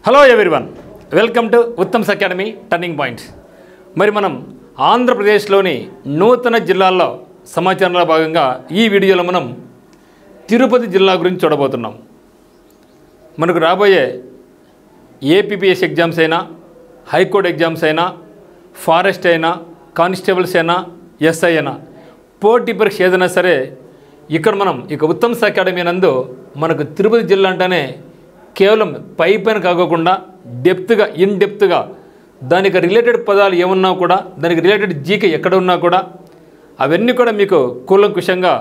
Hello everyone, welcome to Uttam's academy turning points. మరి మనం ఆంధ్రప్రదేశ్లోని నూతన జిల్లాల్లో సమాచారంలో భాగంగా ఈ వీడియోలో మనం తిరుపతి జిల్లా గురించి చూడబోతున్నాం. మనకు రాబోయే ఏపీపీఎస్ ఎగ్జామ్స్ అయినా, హైకోర్టు ఎగ్జామ్స్ అయినా, ఫారెస్ట్ అయినా, కానిస్టేబుల్స్ అయినా, ఎస్ఐ అయినా, పోటీ పరీక్ష ఏదైనా సరే ఇక్కడ మనం ఉత్తమ్స్ అకాడమీ నందు మనకు తిరుపతి జిల్లా అంటేనే కేవలం పైన కాకోకుండా డెప్త్గా ఇన్డెప్త్గా దానికి రిలేటెడ్ పదాలు ఏమున్నా కూడా, దానికి రిలేటెడ్ జీకే ఎక్కడ ఉన్నా కూడా అవన్నీ కూడా మీకు కూలంకుషంగా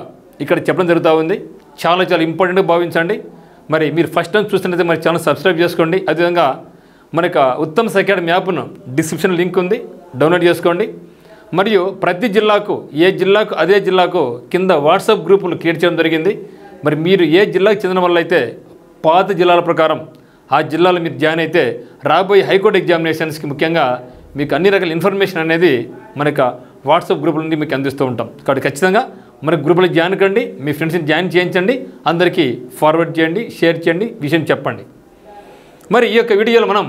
ఇక్కడ చెప్పడం జరుగుతూ ఉంది. చాలా ఇంపార్టెంట్గా భావించండి. మరి మీరు ఫస్ట్ టైం చూస్తున్నట్లయితే మరి ఛానల్ సబ్స్క్రైబ్ చేసుకోండి. అదేవిధంగా మనకు ఉత్తమ్స్ అకాడమీ యాప్ను డిస్క్రిప్షన్ లింక్ ఉంది, డౌన్లోడ్ చేసుకోండి. మరియు ప్రతి జిల్లాకు అదే జిల్లాకు కింద వాట్సాప్ గ్రూపులు క్రియేట్ చేయడం జరిగింది. మరి మీరు ఏ జిల్లాకు చెందిన వల్ల అయితే పాత జిల్లాల ప్రకారం ఆ జిల్లాలో మీరు జాయిన్ అయితే రాబోయే హైకోర్టు ఎగ్జామినేషన్స్కి ముఖ్యంగా మీకు అన్ని రకాల ఇన్ఫర్మేషన్ అనేది మనకు వాట్సాప్ గ్రూపుల నుండి మీకు అందిస్తూ ఉంటాం. కాబట్టి ఖచ్చితంగా మన గ్రూపులో జాయిన్ కండి, మీ ఫ్రెండ్స్ని జాయిన్ చేయించండి, అందరికీ ఫార్వర్డ్ చేయండి, షేర్ చేయండి, విషయం చెప్పండి. మరి ఈ యొక్క వీడియోలో మనం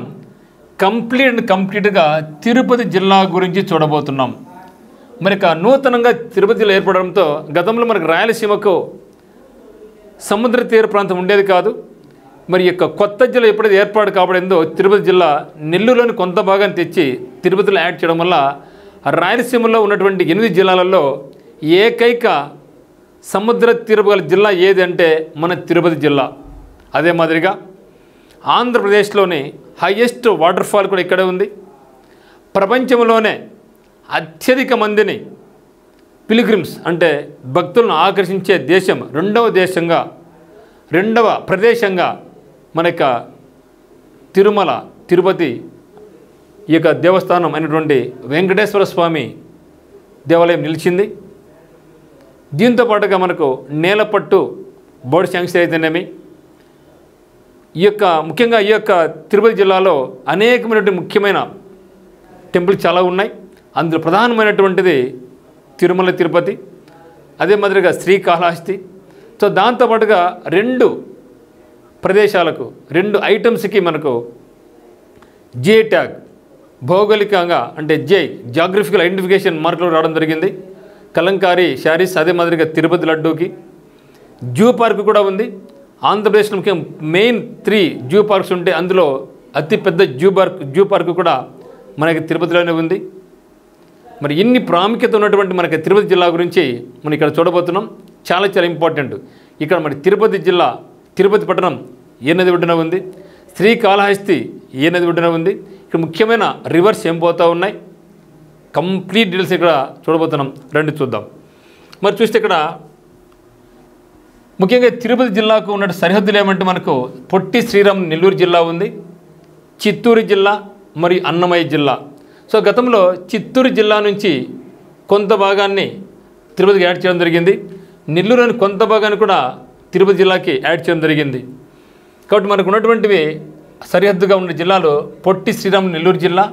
కంప్లీట్గా తిరుపతి జిల్లా గురించి చూడబోతున్నాం. మరి నూతనంగా తిరుపతి జిల్లా ఏర్పడడంతో గతంలో మనకు రాయలసీమకు సముద్ర తీర ప్రాంతం ఉండేది కాదు. మరి యొక్క కొత్త జిల్లా ఎప్పుడైతే ఏర్పాటు కాబడిందో తిరుపతి జిల్లా నెల్లూరులోని కొంత భాగాన్ని తెచ్చి తిరుపతిలో యాడ్ చేయడం వల్ల రాయలసీమలో ఉన్నటువంటి 8 జిల్లాలలో ఏకైక సముద్ర తీరపు గల జిల్లా ఏది అంటే మన తిరుపతి జిల్లా. అదే మాదిరిగా ఆంధ్రప్రదేశ్లోని హైయెస్ట్ వాటర్ ఫాల్ కూడా ఇక్కడే ఉంది. ప్రపంచంలోనే అత్యధిక మందిని పిలిగ్రిమ్స్ అంటే భక్తులను ఆకర్షించే దేశం రెండవ ప్రదేశంగా మన యొక్క తిరుపతి ఈ యొక్క దేవస్థానం అయినటువంటి వెంకటేశ్వర స్వామి దేవాలయం నిలిచింది. దీంతో పాటుగా మనకు నేలపట్టు బోర్డు శాంక్షన్ అయితేనేమి, ముఖ్యంగా ఈ యొక్క తిరుపతి జిల్లాలో అనేకమైనటువంటి ముఖ్యమైన టెంపుల్ చాలా ఉన్నాయి. అందులో ప్రధానమైనటువంటిది తిరుమల తిరుపతి, అదే మాదిరిగా శ్రీకాళహస్తి. సో దాంతోపాటుగా 2 ప్రదేశాలకు 2 ఐటమ్స్కి మనకు జిఐ ట్యాగ్ భౌగోళికంగా అంటే జాగ్రఫికల్ ఐడెంటిఫికేషన్ మార్కులు రావడం జరిగింది. కలంకారీ శారీస్, అదే మాదిరిగా తిరుపతి లడ్డూకి జూ పార్క్ కూడా ఉంది. ఆంధ్రప్రదేశ్లో ముఖ్యం మెయిన్ 3 జూ పార్క్స్ ఉంటే అందులో అతిపెద్ద జూ పార్క్ కూడా మనకి తిరుపతిలోనే ఉంది. మరి ఇన్ని ప్రాముఖ్యత ఉన్నటువంటి మనకి తిరుపతి జిల్లా గురించి మనం ఇక్కడ చూడబోతున్నాం. చాలా ఇంపార్టెంట్. ఇక్కడ మరి తిరుపతి పట్టణం ఏ నది ఒడ్డున ఉంది, శ్రీకాళహస్తి ఏ నది ఒడ్డున ఉంది, ఇక్కడ ముఖ్యమైన రివర్స్ ఏం పోతూ ఉన్నాయి, కంప్లీట్ డీటెయిల్స్ ఇక్కడ చూడబోతున్నాం. రండి చూద్దాం. మరి చూస్తే ఇక్కడ ముఖ్యంగా తిరుపతి జిల్లాకు ఉన్న సరిహద్దులు ఏమంటే మనకు పొట్టి శ్రీరామ్ నెల్లూరు జిల్లా ఉంది, చిత్తూరు జిల్లా మరియు అన్నమయ్య జిల్లా. సో గతంలో చిత్తూరు జిల్లా నుంచి కొంత భాగాన్ని తిరుపతికి యాడ్ చేయడం జరిగింది. నెల్లూరులోని కొంత భాగాన్ని కూడా తిరుపతి జిల్లాకి యాడ్ చేయడం జరిగింది. కాబట్టి మనకు ఉన్నటువంటివి సరిహద్దుగా ఉన్న జిల్లాలు పొట్టి శ్రీరామ్ నెల్లూరు జిల్లా,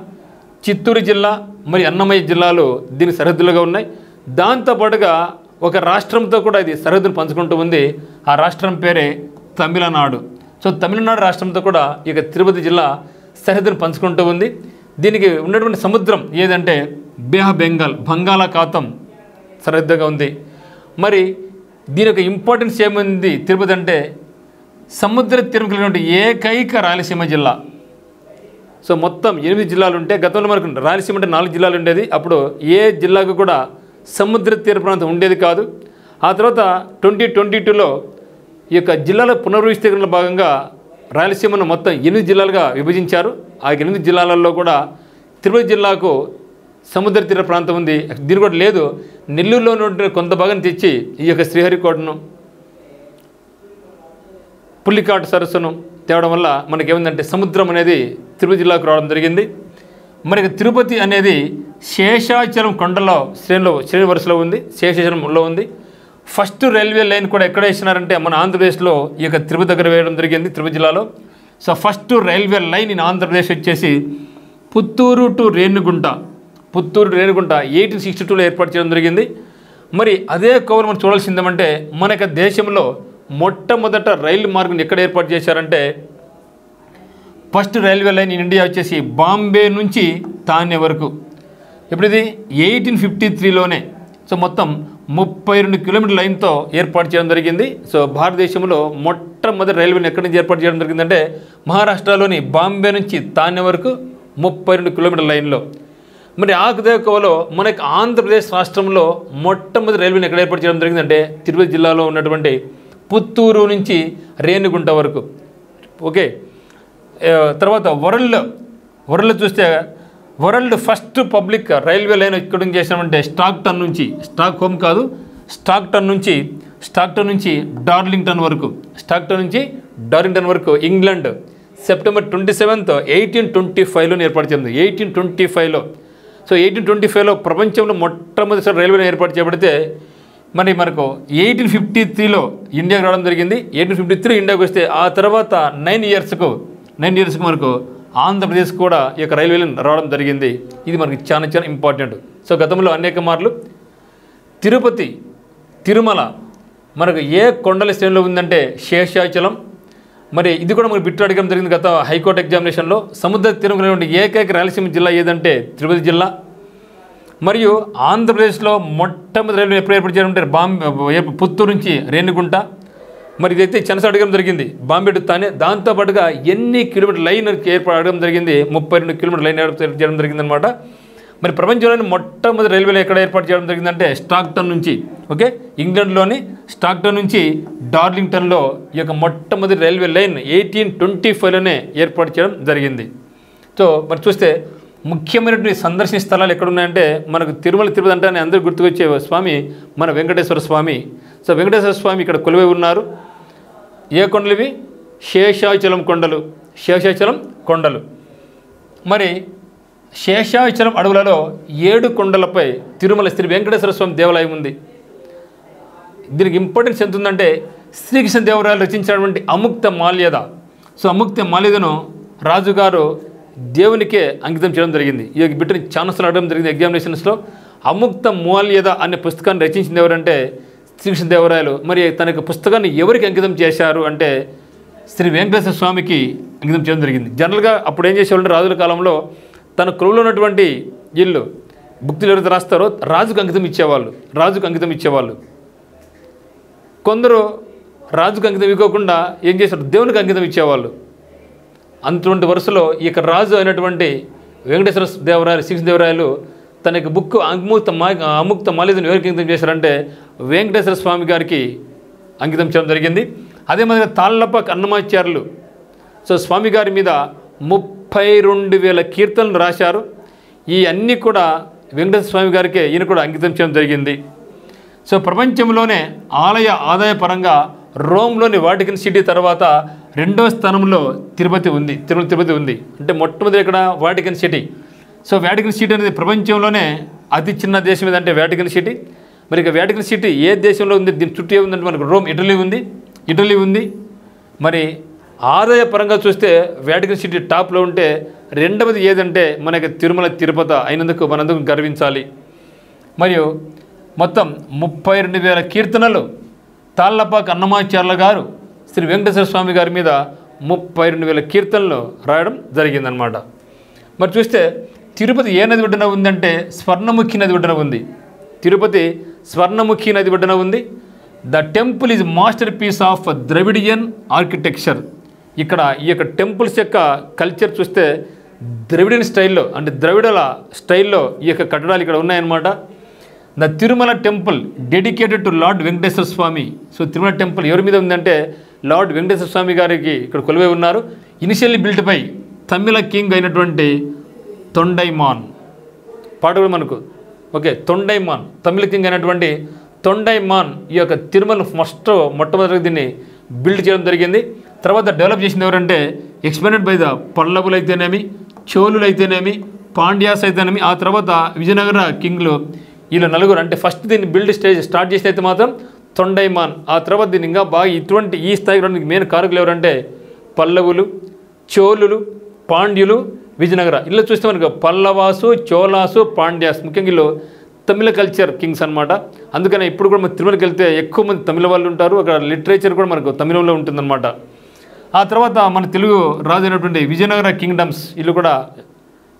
చిత్తూరు జిల్లా మరియు అన్నమయ్య జిల్లాలు దీనికి సరిహద్దులుగా ఉన్నాయి. దాంతోపాటుగా ఒక రాష్ట్రంతో కూడా ఇది సరిహద్దును పంచుకుంటూ ఉంది. ఆ రాష్ట్రం పేరే తమిళనాడు. సో తమిళనాడు రాష్ట్రంతో కూడా ఇక తిరుపతి జిల్లా సరిహద్దును పంచుకుంటూ ఉంది. దీనికి ఉన్నటువంటి సముద్రం ఏదంటే బే ఆఫ్ బెంగాల్, బంగాళాఖాతం సరిహద్దుగా ఉంది. మరి దీని యొక్క ఇంపార్టెన్స్ ఏముంది తిరుపతి అంటే సముద్ర తీరం కలిగినటువంటి ఏకైక రాయలసీమ జిల్లా. సో మొత్తం 8 జిల్లాలు ఉంటే గతంలో మనకు రాయలసీమ అంటే 4 జిల్లాలు ఉండేది. అప్పుడు ఏ జిల్లాకు కూడా సముద్ర తీర ప్రాంతం ఉండేది కాదు. ఆ తర్వాత 2022లో ఈ యొక్క జిల్లాల పునర్వ్యవస్థీకరణలో భాగంగా రాయలసీమను మొత్తం 8 జిల్లాలుగా విభజించారు. ఆ 8 జిల్లాలలో కూడా తిరుపతి జిల్లాకు సముద్ర తీర ప్రాంతం ఉంది. దీని కూడా లేదు. నెల్లూరులో ఉన్న కొంత భాగాన్ని తెచ్చి ఈ యొక్క శ్రీహరికోటను, పుల్లికాటు సరస్సును తేవడం వల్ల మనకేముందంటే సముద్రం అనేది తిరుపతి జిల్లాకు రావడం జరిగింది. మనకి తిరుపతి అనేది శేషాచలం కొండలో శ్రేణి వరుసలో ఉంది, శేషాచలంలో ఉంది. ఫస్ట్ రైల్వే లైన్ కూడా ఎక్కడ వేసినారంటే మన ఆంధ్రప్రదేశ్లో ఈ యొక్క తిరుపతి దగ్గర వేయడం జరిగింది, తిరుపతి జిల్లాలో. So first railway line in Andhra Pradesh వచ్చేసి పుత్తూరు టు రేణిగుంట 1862లో ఏర్పాటు చేయడం జరిగింది. మరి అదే కోవలు మనం చూడాల్సిందేమంటే మన దేశంలో మొట్టమొదట రైలు మార్గం ఎక్కడ ఏర్పాటు చేశారంటే first railway line in India వచ్చేసి బాంబే నుంచి తానే వరకు. ఇప్పుడు ఇది 1853లోనే. సో మొత్తం 32 కిలోమీటర్ల లైన్తో ఏర్పాటు చేయడం జరిగింది. సో భారతదేశంలో మొట్టమొదటి రైల్వేని ఎక్కడి నుంచి ఏర్పాటు చేయడం జరిగిందంటే మహారాష్ట్రలోని బాంబే నుంచి తానే వరకు 32 కిలోమీటర్ల లైన్లో. మరి అదే కోవలో మనకి ఆంధ్రప్రదేశ్ రాష్ట్రంలో మొట్టమొదటి రైల్వేని ఎక్కడ ఏర్పాటు చేయడం జరిగిందంటే తిరుపతి జిల్లాలో ఉన్నటువంటి పుత్తూరు నుంచి రేణిగుంట వరకు. ఓకే, తర్వాత వరల్డ్ చూస్తే world first public railway line ఎక్కడ నుంచి చేసినామంటే స్టాక్టన్ నుంచి, స్టాక్హోమ్ కాదు, స్టాక్టన్ నుంచి డార్లింగ్టన్ వరకు ఇంగ్లాండ్ సెప్టెంబర్ 27, 1825లో ఏర్పాటు చేసింది. 1825లో. సో 1825లో ప్రపంచంలో మొట్టమొదటిసారి రైల్వేని ఏర్పాటు చేయబడితే మనకు 1853లో ఇండియాకి రావడం జరిగింది. 1853 ఇండియాకి వస్తే ఆ తర్వాత 9 ఇయర్స్కు మనకు ఆంధ్రప్రదేశ్ కూడా ఈ యొక్క రైల్వే లైన్ రావడం జరిగింది. ఇది మనకి చాలా ఇంపార్టెంట్. సో గతంలో అనేక మార్లు తిరుపతి, తిరుమల మనకు ఏ కొండల శ్రేణిలో ఉందంటే శేషాచలం. మరి ఇది కూడా మనకు బిట్టు అడగడం జరిగింది గత హైకోర్టు ఎగ్జామినేషన్లో. సముద్ర తీరం ఏకైక రాయలసీమ జిల్లా ఏదంటే తిరుపతి జిల్లా. మరియు ఆంధ్రప్రదేశ్లో మొట్టమొదటి రైల్వే ఎప్పుడు ఏర్పాటు చేయాలంటే పుత్తూరు నుంచి రేణిగుంట. మరి ఇదైతే చెన్నై అడగడం జరిగింది, బాంబే టు తానే. దాంతోపాటుగా ఎన్ని కిలోమీటర్ లైన్ ఏర్పాటు అడగడం జరిగింది, 32 కిలోమీటర్ లైన్ ఏర్పాటు చేయడం జరిగిందనమాట. మరి ప్రపంచంలోని మొట్టమొదటి రైల్వేలు ఎక్కడ ఏర్పాటు చేయడం జరిగిందంటే స్టాక్టన్ నుంచి. ఓకే, ఇంగ్లాండ్లోని స్టాక్టన్ నుంచి డార్లింగ్టన్లో ఈ యొక్క మొట్టమొదటి రైల్వే లైన్ 1825లోనే ఏర్పాటు చేయడం జరిగింది. సో మరి చూస్తే ముఖ్యమైనటువంటి సందర్శన స్థలాలు ఎక్కడున్నాయంటే మనకు తిరుపతి అంటే అందరూ గుర్తుకొచ్చే స్వామి మన వెంకటేశ్వర స్వామి. సో వెంకటేశ్వర స్వామి ఇక్కడ కొలువై ఉన్నారు. ఏ కొండలు ఇవి? శేషాచలం కొండలు. మరి శేషాచలం అడవులలో 7 కొండలపై తిరుమల శ్రీ వెంకటేశ్వర స్వామి దేవాలయం ఉంది. దీనికి ఇంపార్టెన్స్ ఎంత ఉందంటే శ్రీకృష్ణ దేవరాయలు రచించినటువంటి అముక్త మాల్యద. సో అముక్త మాల్యదను రాజుగారు దేవునికే అంకితం చేయడం జరిగింది. ఈ బిడ్డని ఛాన్స్లో అడగడం జరిగింది ఎగ్జామినేషన్స్లో. అముక్త మాల్యద అనే పుస్తకాన్ని రచించింది ఎవరంటే శ్రీకృష్ణ దేవరాయలు. మరి తన యొక్క పుస్తకాన్ని ఎవరికి అంకితం చేశారు అంటే శ్రీ వెంకటేశ్వర స్వామికి అంకితం చేయడం జరిగింది. జనరల్గా అప్పుడు ఏం చేసేవాళ్ళంటే రాజుల కాలంలో తన కొలువులో ఉన్నటువంటి ఇల్లు భుక్తులు ఎవరైతే రాస్తారో రాజుకు అంకితం ఇచ్చేవాళ్ళు. కొందరు రాజుకు అంకితం ఇవ్వకుండా ఏం చేశారు, దేవునికి అంకితం ఇచ్చేవాళ్ళు. అటువంటి వరుసలో ఈ యొక్క రాజు అయినటువంటి వెంకటేశ్వర దేవరాయలు, శ్రీకృష్ణ దేవరాయలు తన యొక్క బుక్ అముక్త మాల్యదను ఎవరికి అంకితం చేశారంటే వెంకటేశ్వర స్వామి గారికి అంకితం చేయడం జరిగింది. అదే మాదిరిగా తాళ్ళపాక అన్నమాచార్యులు సో స్వామి గారి మీద 32,000 కీర్తనలు రాశారు. ఈ అన్నీ కూడా వెంకటేశ్వర స్వామి గారికే ఈయన కూడా అంకితం చేయడం జరిగింది. సో ప్రపంచంలోనే ఆదాయ పరంగా రోమ్లోని వాటికన్ సిటీ తర్వాత 2వ స్థానంలో తిరుపతి ఉంది. అంటే మొట్టమొదటి ఇక్కడ Vatican city. So Vatican city అనేది ప్రపంచంలోనే అతి చిన్న దేశం ఏదంటే వాటికన్ సిటీ. మరి ఇక వాటికన్ సిటీ ఏ దేశంలో ఉంది, దీని చుట్టూ ఏముందంటే మనకు రోమ్, ఇటలీ ఉంది. మరి ఆదాయ పరంగా చూస్తే వాటికన్ సిటీ టాప్లో ఉంటే 2వది ఏదంటే మనకి తిరుపతి అయినందుకు మనందుకు గర్వించాలి. మరియు మొత్తం 32,000 కీర్తనలు తాళ్ళపాక అన్నమాచార్యుల గారు శ్రీ వెంకటేశ్వర స్వామి గారి మీద 32,000 కీర్తనలు రాయడం జరిగిందనమాట. మరి చూస్తే తిరుపతి ఏ నది ఒడ్డున ఉందంటే స్వర్ణముఖి నది ఒడ్డున ఉంది. తిరుపతి స్వర్ణముఖి నది ఒడ్డున ఉంది. The temple is masterpiece of Dravidian architecture. ఇక్కడ ఈ యొక్క టెంపుల్స్ యొక్క కల్చర్ చూస్తే ద్రవిడియన్ స్టైల్లో అంటే ద్రవిడల స్టైల్లో ఈ యొక్క కట్టడాలు ఇక్కడ ఉన్నాయన్నమాట. The Tirumala temple dedicated to lord Venkateswara Swami. So Tirumala temple ఎవరి మీద ఉందంటే లార్డ్ వెంకటేశ్వర స్వామి గారికి ఇక్కడ కొలువై ఉన్నారు. Initially built by Tamil king అయినటువంటి తొండైమాన్. పాట కూడా మనకు ఓకే, తొండైమాన్ తమిళ కింగ్ అయినటువంటి తొండైమాన్ ఈ యొక్క తిరుమల మొట్టమొదటి దీన్ని బిల్డ్ చేయడం జరిగింది. తర్వాత డెవలప్ చేసింది ఎవరంటే ఎక్స్పెండెడ్ బై ద పల్లవులు అయితేనేమి, చోళులు అయితేనేమి, పాండ్యాస్ అయితేనేమి, ఆ తర్వాత విజయనగర కింగ్లు వీళ్ళు 4. అంటే ఫస్ట్ దీన్ని బిల్డ్ స్టార్ట్ చేసి అయితే మాత్రం తొండైమాన్. ఆ తర్వాత దీన్ని ఇంకా బాగా ఈ స్థాయికి రావడానికి మెయిన్ కారకులు ఎవరంటే పల్లవులు, చోళులు, పాండ్యులు, విజయనగర. ఇలా చూస్తే మనకు పల్లవాసు, చోళాసు, పాండ్యాస్ ముఖ్యంగా వీళ్ళు తమిళ కల్చర్ కింగ్స్ అనమాట. అందుకని ఇప్పుడు కూడా మన తిరుమలకి వెళ్తే ఎక్కువ మంది తమిళ వాళ్ళు ఉంటారు. అక్కడ లిటరేచర్ కూడా మనకు తమిళంలో ఉంటుందన్నమాట. ఆ తర్వాత మన తెలుగు రాజు అయినటువంటి విజయనగర కింగ్డమ్స్ ఇల్లు కూడా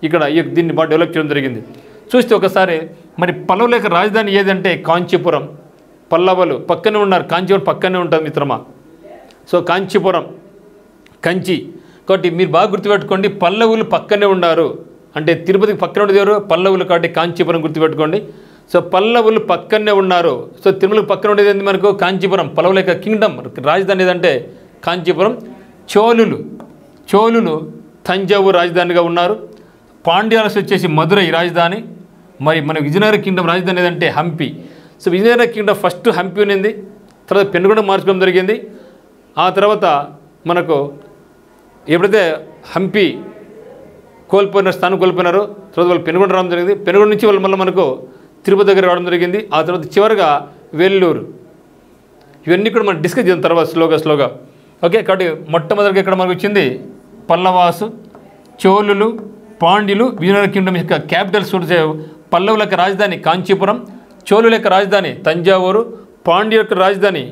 ఇక్కడ దీన్ని బాగా డెవలప్ చేయడం జరిగింది. చూస్తే ఒకసారి మరి పల్లవుల యొక్క రాజధాని ఏదంటే కాంచీపురం. పల్లవులు పక్కనే ఉన్నారు, కాంచీపురం పక్కనే ఉంటుంది మిత్రమా. సో కాంచీపురం కంచి కాబట్టి మీరు బాగా గుర్తుపెట్టుకోండి, పల్లవులు పక్కనే ఉన్నారు అంటే తిరుపతికి పక్కన ఉండేది ఎవరు? పల్లవులు. కాబట్టి కాంచీపురం గుర్తుపెట్టుకోండి. సో పల్లవులు పక్కనే ఉన్నారు. సో తిరుమలకు పక్కన ఉండేది ఏంటి మనకు? కాంచీపురం. పల్లవుల యొక్క కింగ్డమ్ రాజధాని ఏదంటే కాంచీపురం. చోళులు తంజావూరు రాజధానిగా ఉన్నారు. పాండ్యాలస్ వచ్చేసి మధురై రాజధాని. మరి మన విజయనగర కింగ్డమ్ రాజధాని ఏదంటే Hampi. So Vijayanagara kingdom first Hampi ఉన్నింది, తర్వాత పెనుగొండ మార్చుకోవడం జరిగింది. ఆ తర్వాత మనకు ఎప్పుడైతే హంపి కోల్పోయిన స్థానం కోల్పోయినారో తర్వాత వాళ్ళు పెనుగొండ రావడం జరిగింది. పెనుగొండ నుంచి వాళ్ళు మళ్ళీ మనకు తిరుపతి దగ్గర రావడం జరిగింది. ఆ తర్వాత చివరిగా వెల్లూరు. ఇవన్నీ కూడా మనం డిస్కస్ చేసిన తర్వాత స్లోగా ఓకే. కాబట్టి మొట్టమొదటిగా ఇక్కడ మనకు వచ్చింది పల్లవాసు, చోళులు, పాండ్యులు. విజయనగర కింగ్డమ్ యొక్క క్యాపిటల్స్ పల్లవుల యొక్క రాజధాని కాంచీపురం, చోళుల యొక్క రాజధాని తంజావూరు, పాండ్యుల యొక్క రాజధాని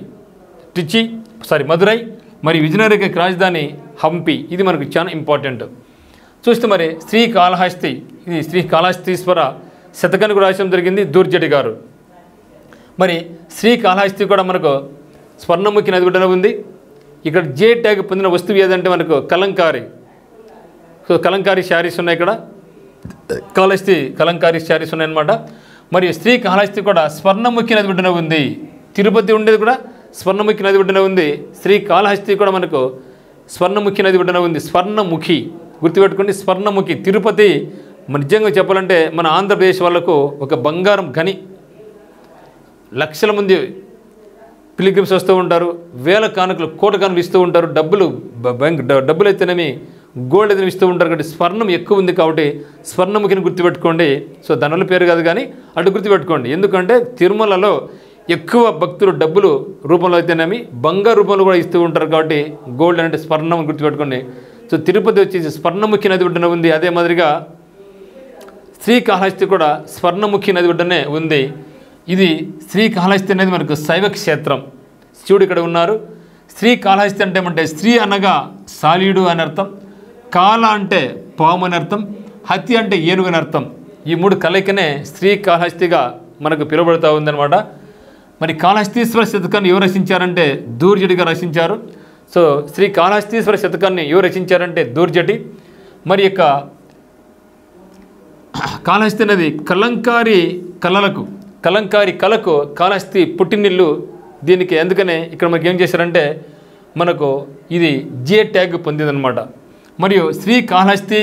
మధురై, మరి విజయనగర యొక్క రాజధాని హంపి. ఇది మనకు చాలా ఇంపార్టెంట్. చూస్తే మరి శ్రీకాళహస్తి, ఇది శ్రీకాళహస్తీశ్వర శతకాన్ని కూడా రాయడం జరిగింది దూర్జటి గారు. మరి శ్రీకాళహస్తి కూడా మనకు స్వర్ణముఖి నది ఒడ్డున ఉంది. ఇక్కడ జే ట్యాగ్ పొందిన వస్తువు ఏదంటే మనకు కలంకారీ. సో కలంకారీ శారీస్ ఉన్నాయి ఇక్కడ, కలంకారీ శారీస్ ఉన్నాయన్నమాట. మరియు శ్రీకాళహస్తి కూడా స్వర్ణముఖి నది ఒడ్డున ఉంది. తిరుపతి ఉండేది కూడా స్వర్ణముఖి నది ఒడ్డున ఉంది. శ్రీకాళహస్తి కూడా మనకు స్వర్ణముఖి నది ఒడ్డున ఉంది. స్వర్ణముఖి గుర్తుపెట్టుకోండి, స్వర్ణముఖి. తిరుపతి నిజంగా చెప్పాలంటే మన ఆంధ్రప్రదేశ్ వాళ్ళకు ఒక బంగారం గని. లక్షల మంది పిలిగ్రిమ్స్ వస్తూ ఉంటారు, వేల కానుకలు, కోట కానుకలు ఇస్తూ ఉంటారు, డబ్బులు అయితేనేమి గోల్డ్ అయితే ఇస్తూ ఉంటారు. కాబట్టి స్వర్ణం ఎక్కువ ఉంది కాబట్టి స్వర్ణముఖిని గుర్తుపెట్టుకోండి. సో దానివల్ల పేరు కాదు కానీ అటు గుర్తుపెట్టుకోండి. ఎందుకంటే తిరుమలలో ఎక్కువ భక్తులు డబ్బులు రూపంలో అయితేనేమి బంగారు రూపంలో కూడా ఇస్తూ ఉంటారు. కాబట్టి గోల్డ్ అంటే స్వర్ణం గుర్తుపెట్టుకోండి. సో తిరుపతి వచ్చేసి స్వర్ణముఖి నది ఒడ్డున ఉంది. అదే మాదిరిగా శ్రీకాళహస్తి కూడా స్వర్ణముఖి నది ఒడ్డునే ఉంది. ఇది శ్రీకాళహస్తి అనేది మనకు శైవ క్షేత్రం. శివుడు ఇక్కడ ఉన్నారు. శ్రీకాళహస్తి అంటే ఏమంటే శ్రీ అనగా సాలీడు అని అర్థం, కాళ అంటే పాము అని అర్థం, హత్తి అంటే ఏనుగు అని అర్థం. ఈ మూడు కలయికనే శ్రీకాళహస్తిగా మనకు పిలువబడుతూ ఉందన్నమాట. మరి కాళహస్తీశ్వర శతకాన్ని ఎవరు రచించారంటే దూర్జటిగా రచించారు. సో శ్రీకాళహస్తీశ్వర శతకాన్ని ఎవరు రచించారంటే దూర్జటి. మరి యొక్క కాళహస్తి అనేది కలంకారీ కళకు కాళహస్తి పుట్టినిల్లు. దీనికి అందుకనే ఇక్కడ మనకి ఏం చేశారంటే మనకు ఇది జే ట్యాగ్ పొందిందనమాట. మరియు Srikalahasti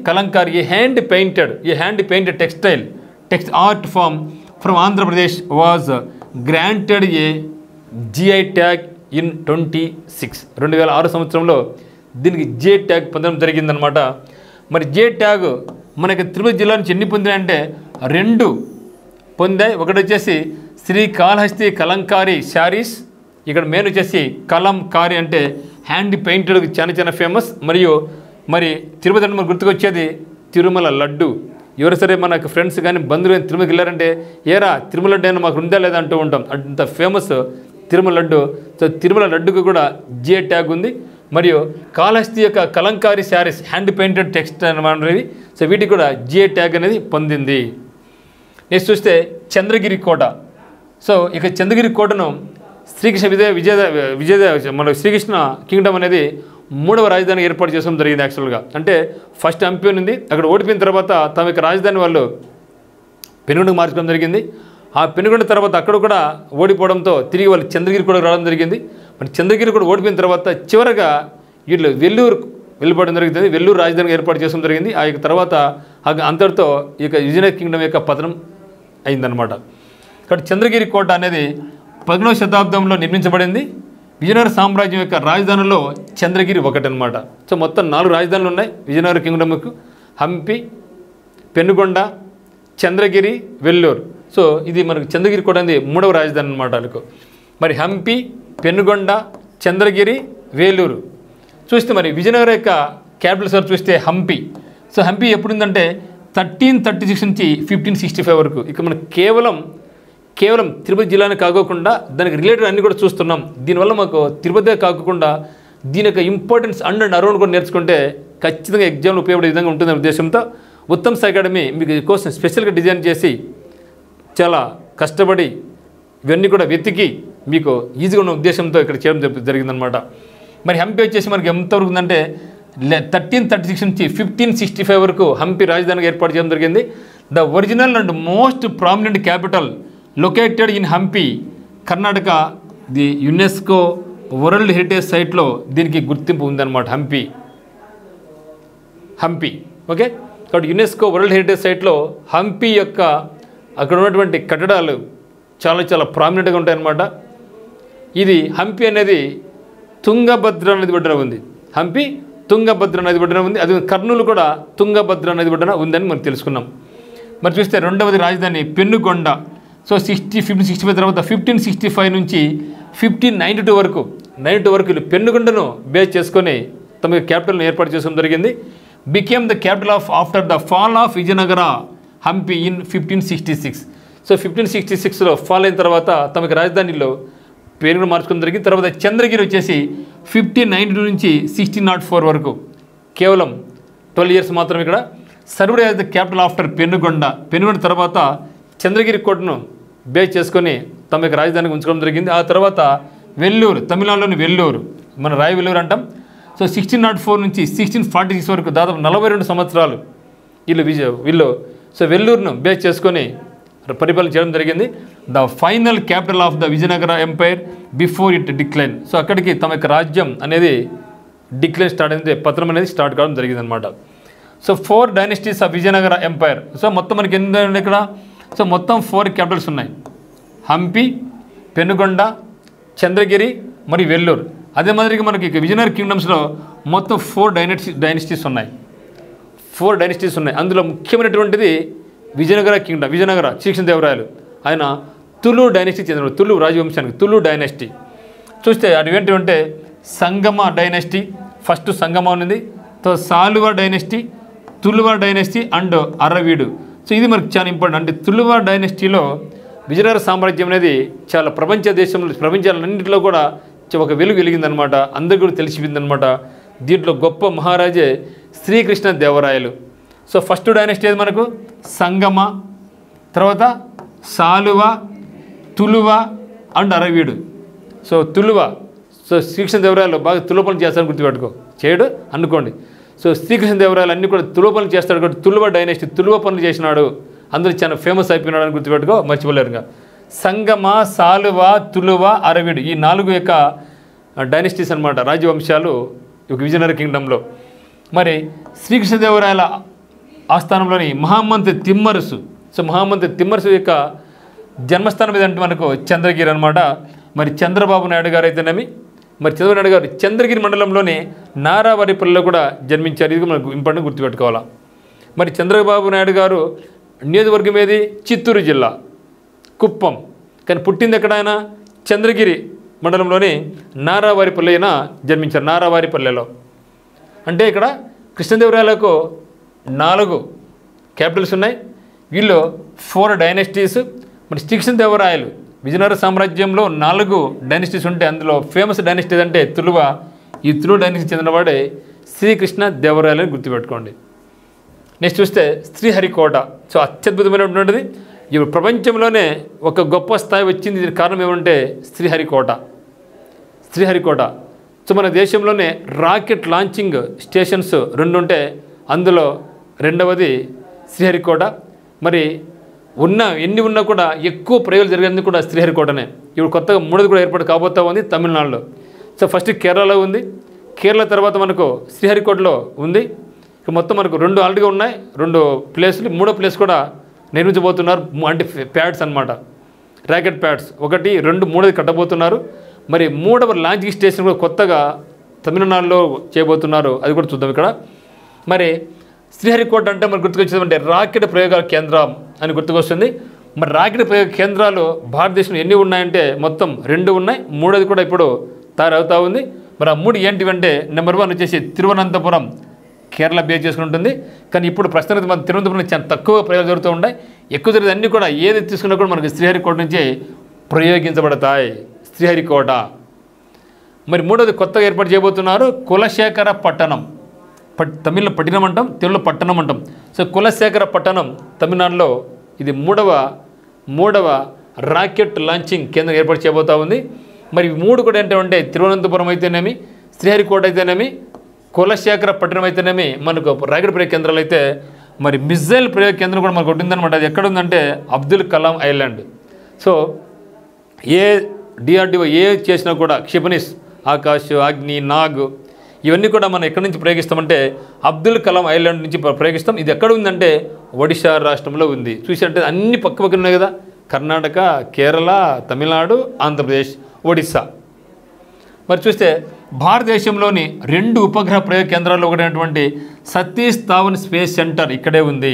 Kalamkari a hand painted textile art form from Andhra Pradesh was granted a GI tag in 2006 సంవత్సరంలో దీనికి జే ట్యాగ్ పొందడం జరిగిందనమాట. మరి జే ట్యాగ్ మనకి తిరుపతి జిల్లా నుంచి ఎన్ని పొందాయంటే 2 పొందాయి. ఒకటి వచ్చేసి శ్రీకాళహస్తి కలంకారీ శారీస్, ఇక్కడ మెయిన్ వచ్చేసి కలంకారీ అంటే హ్యాండ్ పెయింటెడ్ చాలా ఫేమస్. మరి తిరుపతి అంటే మనకు గుర్తుకొచ్చేది తిరుమల లడ్డు. ఎవరు సరే మనకు ఫ్రెండ్స్ కానీ బంధువులు కానీ తిరుమలకి వెళ్ళారంటే ఏరా తిరుమల లడ్డు అయినా మాకు ఉందా లేదా అంటూ ఉంటాం. అంత ఫేమస్ తిరుమల లడ్డు. సో తిరుమల లడ్డుకు కూడా జే ట్యాగ్ ఉంది. మరియు కాళహస్తి యొక్క Kalamkari saris hand painted text అనేవి, సో వీటికి కూడా జే ట్యాగ్ అనేది పొందింది. నెక్స్ట్ చూస్తే చంద్రగిరి కోట. సో ఇక చంద్రగిరి కోటను మన శ్రీకృష్ణ కింగ్డమ్ అనేది 3వ రాజధాని ఏర్పాటు చేయడం జరిగింది. యాక్చువల్గా అంటే ఫస్ట్ హంపి ఉంది, అక్కడ ఓడిపోయిన తర్వాత తమ యొక్క రాజధాని వాళ్ళు పెనుగొండకు మార్చడం జరిగింది. ఆ పెనుగొండ తర్వాత అక్కడ కూడా ఓడిపోవడంతో తిరిగి వాళ్ళు చంద్రగిరి కూడా రావడం జరిగింది. మరి చంద్రగిరి కూడా ఓడిపోయిన తర్వాత చివరగా వీళ్ళు వెల్లూరు వెళ్ళిపోవడం జరుగుతుంది. వెల్లూరు రాజధానిగా ఏర్పాటు చేయడం జరిగింది. ఆ యొక్క తర్వాత అంతటితో ఈ యొక్క విజయనగర కింగ్డమ్ యొక్క పతనం అయిందనమాట. కాబట్టి చంద్రగిరి కోట అనేది 11వ శతాబ్దంలో నిర్మించబడింది. విజయనగర సామ్రాజ్యం యొక్క రాజధానిలో చంద్రగిరి ఒకటి అనమాట. సో మొత్తం 4 రాజధానులు ఉన్నాయి విజయనగర కింగ్డమ్కు: హంపి, పెనుగొండ, చంద్రగిరి, వెల్లూరు. సో ఇది మనకు చంద్రగిరి కోట అనేది 3వ రాజధాని అనమాట వాళ్ళకు. మరి హంపి, పెనుగొండ, చంద్రగిరి, వేలూరు. చూస్తే మరి విజయనగర యొక్క క్యాపిటల్ సార్ చూస్తే హంపి. సో హంపి ఎప్పుడుందంటే 1336 నుంచి 1565 వరకు. ఇక మనకు కేవలం కేవలం తిరుపతి జిల్లానే కాకోకుండా దానికి రిలేటెడ్ అన్నీ కూడా చూస్తున్నాం. దీనివల్ల మాకు తిరుపతే కాకుండా దీని యొక్క ఇంపార్టెన్స్ అండ్ అరౌండ్ కూడా నేర్చుకుంటే ఖచ్చితంగా ఎగ్జామ్లో ఉపయోగపడే విధంగా ఉంటుందనే ఉద్దేశంతో ఉత్తమ్ అకాడమీ మీకు ఈ కోసం స్పెషల్గా డిజైన్ చేసి చాలా కష్టపడి ఇవన్నీ కూడా వెతికి మీకు ఈజీగా ఉన్న ఉద్దేశంతో ఇక్కడ చేయడం జరిగిందనమాట. మరి హంపి వచ్చేసి మనకి ఎంతవరకు ఉందంటే 1336 నుంచి 1565 వరకు హంపి రాజధానిగా ఏర్పాటు చేయడం జరిగింది. The original and most prominent capital located in Hampi, Karnataka. The UNESCO world heritage సైట్లో దీనికి గుర్తింపు ఉందన్నమాట. హంపి ఓకే. కాబట్టి యునెస్కో వరల్డ్ హెరిటేజ్ సైట్లో హంపి యొక్క అక్కడ ఉన్నటువంటి కట్టడాలు చాలా చాలా ప్రామినెంట్గా ఉంటాయన్నమాట. ఇది హంపి అనేది తుంగభద్ర నది ఒడ్డున ఉంది. హంపి తుంగభద్ర నది ఒడ్డున ఉంది. అది కర్నూలు కూడా తుంగభద్ర నది ఒడ్డున ఉందని మనం తెలుసుకున్నాం. మరి చూస్తే రెండవది రాజధాని పెన్నుకొండ. సో 1565 తర్వాత 1565 నుంచి 1592 వరకు వీళ్ళు పెన్నుకొండను బేస్ చేసుకొని తమ క్యాపిటల్ను ఏర్పాటు చేసుకోవడం జరిగింది. Became the capital after the fall of Vijayanagara Hampi in 1566. So 1566లో ఫాల్ అయిన తర్వాత తమకి రాజధానిలో పేరును మార్చుకోవడం జరిగింది. తర్వాత చంద్రగిరి వచ్చేసి 1592 నుంచి 1604 వరకు కేవలం 12 ఇయర్స్ మాత్రం ఇక్కడ served as the capital after Penukonda. Penukonda తర్వాత చంద్రగిరి కోటను బేస్ చేసుకొని తమ యొక్క రాజధానికి ఉంచుకోవడం జరిగింది. ఆ తర్వాత వెల్లూరు, తమిళనాడులోని వెల్లూరు, మన రాయి వెల్లూరు అంటాం. సో 1604 నుంచి 1646 వరకు దాదాపు 42 సంవత్సరాలు వీళ్ళు సో వెల్లూరును బేస్ చేసుకొని పరిపాలన చేయడం జరిగింది. The final capital of the Vijayanagara empire before it decline. So అక్కడికి తమ యొక్క రాజ్యం అనేది డిక్లైన్ స్టార్ట్ అయింది, పత్రం అనేది స్టార్ట్ కావడం జరిగింది అనమాట. So 4 dynasties of Vijayanagara empire. So మొత్తం మనకి ఎన్ని ఇక్కడ సో మొత్తం 4 క్యాపిటల్స్ ఉన్నాయి. హంపి, పెనుగొండ, చంద్రగిరి మరియు వెల్లూరు. అదే మాదిరిగా మనకి విజయనగర కింగ్డమ్స్లో మొత్తం 4 డైనస్టీస్ ఉన్నాయి. 4 డైనస్టీస్ ఉన్నాయి. అందులో ముఖ్యమైనటువంటిది విజయనగర కింగ్డమ్. విజయనగర శ్రీకృష్ణదేవరాయలు ఆయన తులు డైనస్టీ చెందినవాడు. తులు రాజవంశానికి తులు డైనస్టీ. చూస్తే అది ఏంటంటే సంగమ డైనస్టీ, ఫస్ట్ సంగమ ఉన్నది, Saluva dynasty, Tuluva dynasty and Aravidu. So ఇది మనకు చాలా ఇంపార్టెంట్. అంటే తులువ డైనస్టీలో విజయనగర సామ్రాజ్యం అనేది చాలా ప్రపంచాలన్నింటిలో కూడా ఒక వెలుగు వెలిగిందనమాట. అందరికీ కూడా తెలిసిపోయిందనమాట. దీంట్లో గొప్ప మహారాజే శ్రీకృష్ణదేవరాయలు. సో ఫస్ట్ డైనస్టీ ఏది మనకు సంగమ, తర్వాత Saluva, Tuluva and Aravidu. So Tuluva, so Srikrishnadevarayalu బాగా తులువ పనులు చేస్తాడని గుర్తుపెట్టుకో, చేయడు అనుకోండి. సో శ్రీకృష్ణదేవరాయలు అన్నీ కూడా తులువ పనులు చేస్తాడు కాబట్టి తులువ డైనస్టీ, తులువ పనులు చేసినాడు, అందరూ చాలా ఫేమస్ అయిపోయినాడు అని గుర్తుపెట్టుకో, మర్చిపోలేరుగా. సంగమ, సాలువ, తులువ, అరవీడు ఈ 4 యొక్క డైనస్టీస్ అనమాట, రాజవంశాలు విజయనగర కింగ్డంలో. మరి శ్రీకృష్ణదేవరాయల ఆస్థానంలోని మహామంత్రి తిమ్మరుసు. సో మహామంత్రి తిమ్మరుసు యొక్క జన్మస్థానం ఏదంటే మనకు చంద్రగిరి అనమాట. మరి చంద్రబాబు నాయుడు గారు అయితేనేమి, మరి చంద్రబాబు నాయుడు గారు చంద్రగిరి మండలంలోని నారావారిపల్లిలో కూడా జన్మించారు. ఇది మనకు ఇంపార్టెంట్ గుర్తుపెట్టుకోవాలా. మరి చంద్రబాబు నాయుడు గారు నియోజకవర్గం ఏది? చిత్తూరు జిల్లా కుప్పం. కానీ పుట్టింది ఎక్కడ? ఆయన చంద్రగిరి మండలంలోని నారావారిపల్లి అయినా జన్మించారు. నారావారిపల్లెలో అంటే ఇక్కడ కృష్ణదేవరాయలకు 4 క్యాపిటల్స్ ఉన్నాయి. వీళ్ళు 4 డైనస్టీస్. మరి శ్రీకృష్ణదేవరాయలు విజయనగర సామ్రాజ్యంలో 4 డైనస్టీస్ ఉంటే అందులో ఫేమస్ డైనస్టీ అంటే తులువ. ఈ తులువ డైనస్టీ చెందినవాడే శ్రీకృష్ణదేవరాయలని గుర్తుపెట్టుకోండి. నెక్స్ట్ చూస్తే శ్రీహరికోట. సో అత్యద్భుతమైనటువంటిది. ఇప్పుడు ప్రపంచంలోనే ఒక గొప్ప స్థాయి వచ్చింది. దీనికి కారణం ఏమంటే శ్రీహరికోట. సో మన దేశంలోనే రాకెట్ లాంచింగ్ స్టేషన్స్ 2 ఉంటే అందులో రెండవది శ్రీహరికోట. మరి ఎన్ని ఉన్నా కూడా ఎక్కువ ప్రయోగాలు జరిగేందుకు కూడా శ్రీహరికోటనే. ఇప్పుడు కొత్తగా 3ది కూడా ఏర్పాటు కాబోతా ఉంది తమిళనాడులో. సో ఫస్ట్ కేరళలో ఉంది, కేరళ తర్వాత మనకు శ్రీహరికోటలో ఉంది. ఇక మొత్తం మనకు 2 ఆల్రెడీగా ఉన్నాయి, 2 ప్లేసులు. 3వ ప్లేస్ కూడా నిర్మించబోతున్నారు. అంటే ప్యాడ్స్ అనమాట, రాకెట్ ప్యాడ్స్ 1, 2, 3 కట్టబోతున్నారు. మరి 3వ లాంచింగ్ స్టేషన్ కూడా కొత్తగా తమిళనాడులో చేయబోతున్నారు. అది కూడా చూద్దాం ఇక్కడ. మరి శ్రీహరికోట అంటే మనకు గుర్తుకొచ్చేదంటే రాకెట్ ప్రయోగాల కేంద్రం అని గుర్తుకొస్తుంది. మరి రాకెట్ ప్రయోగ కేంద్రాలు భారతదేశంలో ఎన్ని ఉన్నాయంటే మొత్తం 2 ఉన్నాయి. 3ది కూడా ఇప్పుడు తయారవుతూ ఉంది. మరి ఆ 3 ఏంటివంటే నెంబర్ 1 వచ్చేసి తిరువనంతపురం కేరళ బేస్ చేసుకుని ఉంటుంది. కానీ ఇప్పుడు ప్రస్తుతానికి మన తిరువనంతపురంలో చాలా తక్కువ ప్రయోగాలు జరుగుతూ ఉంటాయి. ఎక్కువ జరిగేది అన్నీ కూడా ఏది తీసుకున్నా కూడా మనకి శ్రీహరికోట నుంచి ప్రయోగించబడతాయి. శ్రీహరికోట. మరి మూడోది కొత్తగా ఏర్పాటు చేయబోతున్నారు కులశేఖర పట్టణం. తమిళ్లో పట్టణం అంటాం, తెలుగులో పట్టణం అంటాం. సో కులశేఖర పట్టణం తమిళనాడులో ఇది మూడవ రాకెట్ లాంచింగ్ కేంద్రం ఏర్పాటు చేయబోతూ ఉంది. మరి ఈ మూడు కూడా ఏంటంటే తిరువనంతపురం అయితేనేమి, శ్రీహరికోట అయితేనేమి, కులశేఖర పట్టణం అయితేనేమి మనకు రాకెట్ ప్రయోగ కేంద్రాలు అయితే మరి మిజైల్ ప్రయోగ కేంద్రం కూడా మనకు ఉంటుందన్నమాట. అది ఎక్కడ ఉందంటే అబ్దుల్ కలాం ఐలాండ్. సో ఏ డిఆర్డిఓ ఏ చేసినా కూడా క్షిపణిస్, ఆకాశ్, అగ్ని, నాగ్ ఇవన్నీ కూడా మనం ఎక్కడి నుంచి ప్రయోగిస్తామంటే అబ్దుల్ కలాం ఐలాండ్ నుంచి ప్రయోగిస్తాం. ఇది ఎక్కడ ఉందంటే ఒడిశా రాష్ట్రంలో ఉంది. చూసినట్టే అన్ని పక్క ఉన్నాయి కదా, కర్ణాటక, కేరళ, తమిళనాడు, ఆంధ్రప్రదేశ్, ఒడిశా. మరి చూస్తే భారతదేశంలోని 2 ఉపగ్రహ ప్రయోగ కేంద్రాల్లో ఒకటైనటువంటి సతీష్ ధావన్ స్పేస్ సెంటర్ ఇక్కడే ఉంది.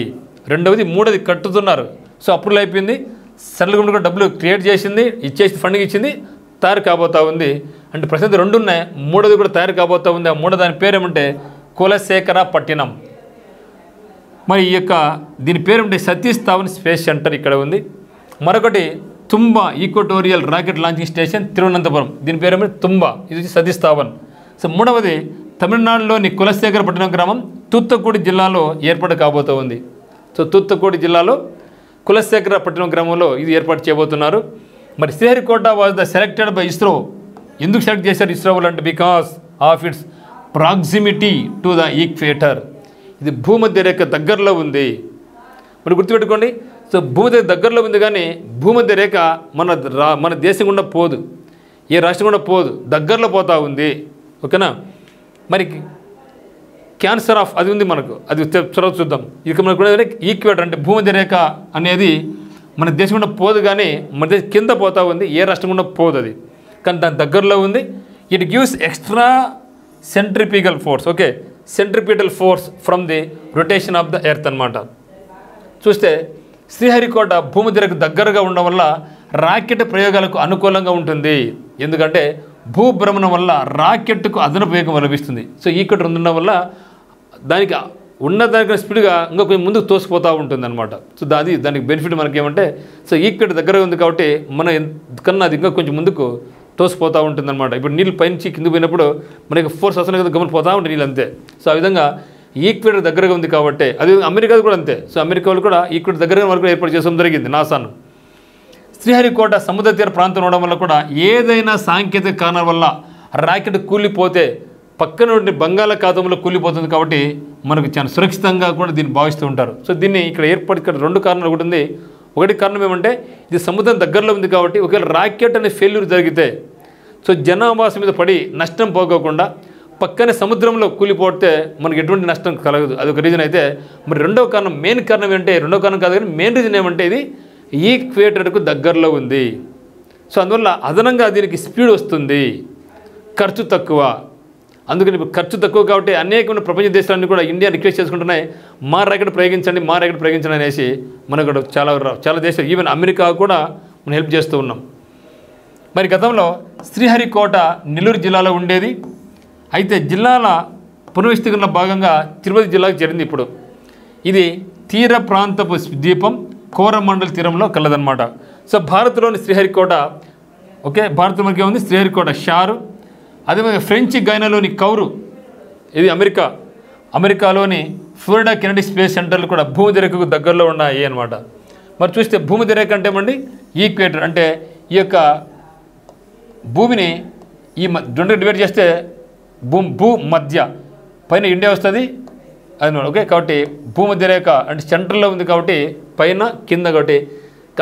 రెండవది, మూడోది కట్టుతున్నారు. సో అప్రూవల్ అయిపోయింది, సెంట్రల్ గవర్నమెంట్ కూడా డబ్బులు క్రియేట్ చేసింది, ఇచ్చేసి ఫండింగ్ ఇచ్చింది, తయారు కాబోతూ ఉంది. అంటే ప్రస్తుతం 2 ఉన్నాయి, మూడోది కూడా తయారు కాబోతూ ఉంది. ఆ మూడో దాని పేరు ఏమంటే కులశేఖర పట్టణం. మరి ఈ యొక్క దీని పేరు ఏమంటే సతీష్ ధావన్ స్పేస్ సెంటర్ ఇక్కడ ఉంది. మరొకటి Thumba equatorial rocket launching station Thiruvananthapuram, దీని పేరు ఏమంటే తుంబా, ఇది సతీష్ ధావన్. సో మూడవది తమిళనాడులోని కులశేఖర పట్టణం గ్రామం తూత్తుకుడి జిల్లాలో ఏర్పాటు కాబోతూ ఉంది. సో తూత్తుకుడి జిల్లాలో కులశేఖర పట్టణం గ్రామంలో ఇది ఏర్పాటు చేయబోతున్నారు. మరి Sriharikota was the selected by ISRO. ఎందుకు సెలెక్ట్ చేశారు ఇస్రో వాళ్ళు అంటే because of it's proximity to the equator. ఇది భూమధ్య రేఖ దగ్గరలో ఉంది. మరి గుర్తుపెట్టుకోండి. సో భూమధ్య దగ్గరలో ఉంది, కానీ భూమధ్య రేఖ మన దేశం గుండా పోదు, ఏ రాష్ట్రం గుండా పోదు, దగ్గరలో పోతూ ఉంది. ఓకేనా. మరి క్యాన్సర్ ఆఫ్ అది ఉంది మనకు, అది తర్వాత చూద్దాం. ఇక మనకు ఈక్వేటర్ అంటే భూమధ్య రేఖ అనేది మన దేశం గుండా పోదు, కానీ మన దేశం కింద పోతూ ఉంది, ఏ రాష్ట్రం గుండా పోదు అది, కానీ దాని దగ్గరలో ఉంది. It gives extra centrifugal force, okay, centripetal force from the rotation of the earth అనమాట. చూస్తే శ్రీహరికోట భూమధ్య రేఖకు దగ్గరగా ఉండడం వల్ల రాకెట్ ప్రయోగాలకు అనుకూలంగా ఉంటుంది. ఎందుకంటే భూభ్రమణం వల్ల రాకెట్కు అదనపు వేగం లభిస్తుంది. సో ఈక్వేటర్ ఉండడం వల్ల దానికి ఉన్నదానికి స్పీడ్గా ఇంకా కొంచెం ముందుకు తోసిపోతూ ఉంటుంది అనమాట. సో దానికి బెనిఫిట్ మనకి ఏమంటే, సో ఈక్వేటర్ దగ్గరగా ఉంది కాబట్టి మన కన్నా అది ఇంకా కొంచెం ముందుకు తోసిపోతూ ఉంటుంది అనమాట. ఇప్పుడు నీళ్ళు పైనుంచి కింద పోయినప్పుడు మనకి ఫోర్స్ అసలు కదా గమనిపోతూ ఉంటాయి నీళ్ళు, అంతే. సో ఆ విధంగా ఈక్వేటర్ దగ్గరగా ఉంది కాబట్టి, అది అమెరికా కూడా అంతే. సో అమెరికా వాళ్ళు కూడా ఈక్వేటర్ దగ్గరగా వరకు ఏర్పాటు చేయడం జరిగింది నాసాను. శ్రీహరికోట సముద్ర తీర ప్రాంతం ఉండడం వల్ల కూడా ఏదైనా సాంకేతిక కారణాల వల్ల రాకెట్ కూలిపోతే పక్కన నుండి బంగాళాఖాతంలో కూలిపోతుంది కాబట్టి మనకు చాలా సురక్షితంగా కూడా దీన్ని భావిస్తూ ఉంటారు. సో దీన్ని ఇక్కడ 2 కారణాలు ఒకటి ఉంది. ఒకటి కారణం ఏమంటే ఇది సముద్రం దగ్గరలో ఉంది కాబట్టి ఒకవేళ రాకెట్ అనే ఫెయిల్యూర్ జరిగితే సో జనావాసం మీద పడి నష్టం పోకోకుండా పక్కనే సముద్రంలో కూలిపోతే మనకి ఎటువంటి నష్టం కలగదు. అదొక రీజన్ అయితే. మరి రెండో కారణం, మెయిన్ కారణం ఏంటంటే, రెండో కారణం కాదు కానీ మెయిన్ రీజన్ ఏమంటే ఇది ఈక్వేటర్కు దగ్గరలో ఉంది. సో అందువల్ల అదనంగా దీనికి స్పీడ్ వస్తుంది, ఖర్చు తక్కువ. అందుకని ఇప్పుడు ఖర్చు తక్కువ కాబట్టి అనేకమైన ప్రపంచ దేశాలన్నీ కూడా ఇండియా రిక్వెస్ట్ చేసుకుంటున్నాయి, మా రాకెట్ ప్రయోగించండి అనేసి. మనకు చాలా దేశాలు, ఈవెన్ అమెరికా కూడా మనం హెల్ప్ చేస్తూ ఉన్నాం. మరి గతంలో శ్రీహరికోట నెల్లూరు జిల్లాలో ఉండేది. అయితే జిల్లాల పునర్విస్తీకరణలో భాగంగా తిరుపతి జిల్లాకు చేరింది. ఇప్పుడు ఇది తీర ప్రాంతపు ద్వీపం కోరమండల్ తీరంలో కలదన్నమాట. సో భారత్లోని శ్రీహరికోట, ఓకే, భారత్లో మనకి ఉంది శ్రీహరికోట షారు. అదేవిధంగా ఫ్రెంచ్ గయానాలోని కౌరు, ఇది అమెరికాలోని ఫ్లోరిడా కెనడీ స్పేస్ సెంటర్లు కూడా భూమధ్య రేఖకు దగ్గరలో ఉన్నాయి అనమాట. మరి చూస్తే భూమధ్య రేఖ అంటే ఏమండి ఈక్వేటర్ అంటే ఈ యొక్క భూమిని ఈ రెండుగా డివైడ్ చేస్తే భూ మధ్య పైన ఇండియా వస్తుంది అది, ఓకే. కాబట్టి భూమధ్య రేఖ అంటే సెంటర్లో ఉంది కాబట్టి పైన కింద కాబట్టి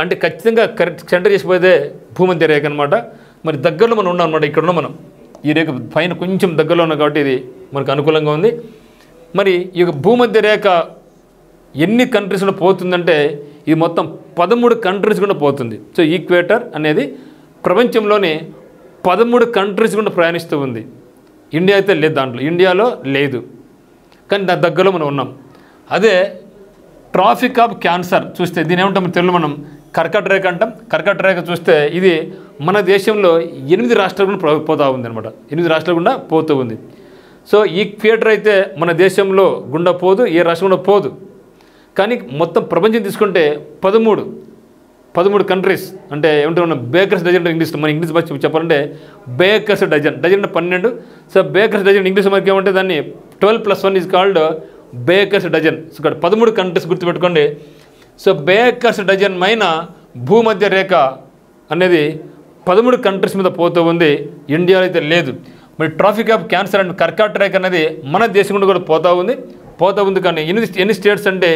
అంటే ఖచ్చితంగా కరెక్ట్ సెంటర్ చేసిపోతే భూమధ్య రేఖ అనమాట. మరి దగ్గరలో మనం ఉన్నాం అనమాట. ఇక్కడ ఉన్నాం మనం, ఈ రేఖ పైన కొంచెం దగ్గరలో ఉన్నాం కాబట్టి ఇది మనకు అనుకూలంగా ఉంది. మరి ఈ యొక్క భూమధ్య రేఖ ఎన్ని కంట్రీస్ కూడా పోతుందంటే ఇది మొత్తం 13 కంట్రీస్ కూడా పోతుంది. సో ఈక్వేటర్ అనేది ప్రపంచంలోనే 13 కంట్రీస్ కూడా ప్రయాణిస్తూ ఉంది. ఇండియా అయితే లేదు, దాంట్లో ఇండియాలో లేదు, కానీ దాని దగ్గరలో మనం ఉన్నాం. అదే ట్రాఫిక్ ఆఫ్ క్యాన్సర్ చూస్తే దీని ఏమంటాం తెలుగులో మనం కర్కట రేఖ అంటాం. కర్కట రేఖ చూస్తే ఇది మన దేశంలో 8 రాష్ట్రాలు కూడా పోతూ ఉంది అనమాట. 8 రాష్ట్రాలు కూడా పోతూ ఉంది. సో ఈ ఈక్వేటర్ అయితే మన దేశంలో గుండా పోదు, ఏ రాష్ట్రంలో పోదు. కానీ మొత్తం ప్రపంచం తీసుకుంటే 13 కంట్రీస్ అంటే ఏమంటే మనం బేకర్స్ డజన్ మన ఇంగ్లీష్ భాష చెప్పాలంటే బేకర్స్ డజన్ అంటే 12. సో బేకర్స్ డజన్ ఇంగ్లీష్ మనకి ఏమంటే దాన్ని 12+1 is called baker's dozen. So ఇక్కడ 13 కంట్రీస్ గుర్తుపెట్టుకోండి. సో బేకర్స్ డజన్ మైన భూమధ్య రేఖ అనేది 13 కంట్రీస్ మీద పోతూ ఉంది, ఇండియాలో అయితే లేదు. మరి ట్రాఫిక్ ఆఫ్ క్యాన్సర్ అండ్ కర్కాటక రేఖ అనేది మన దేశం గుండా కూడా పోతూ ఉంది. కానీ ఎన్ని స్టేట్స్ అంటే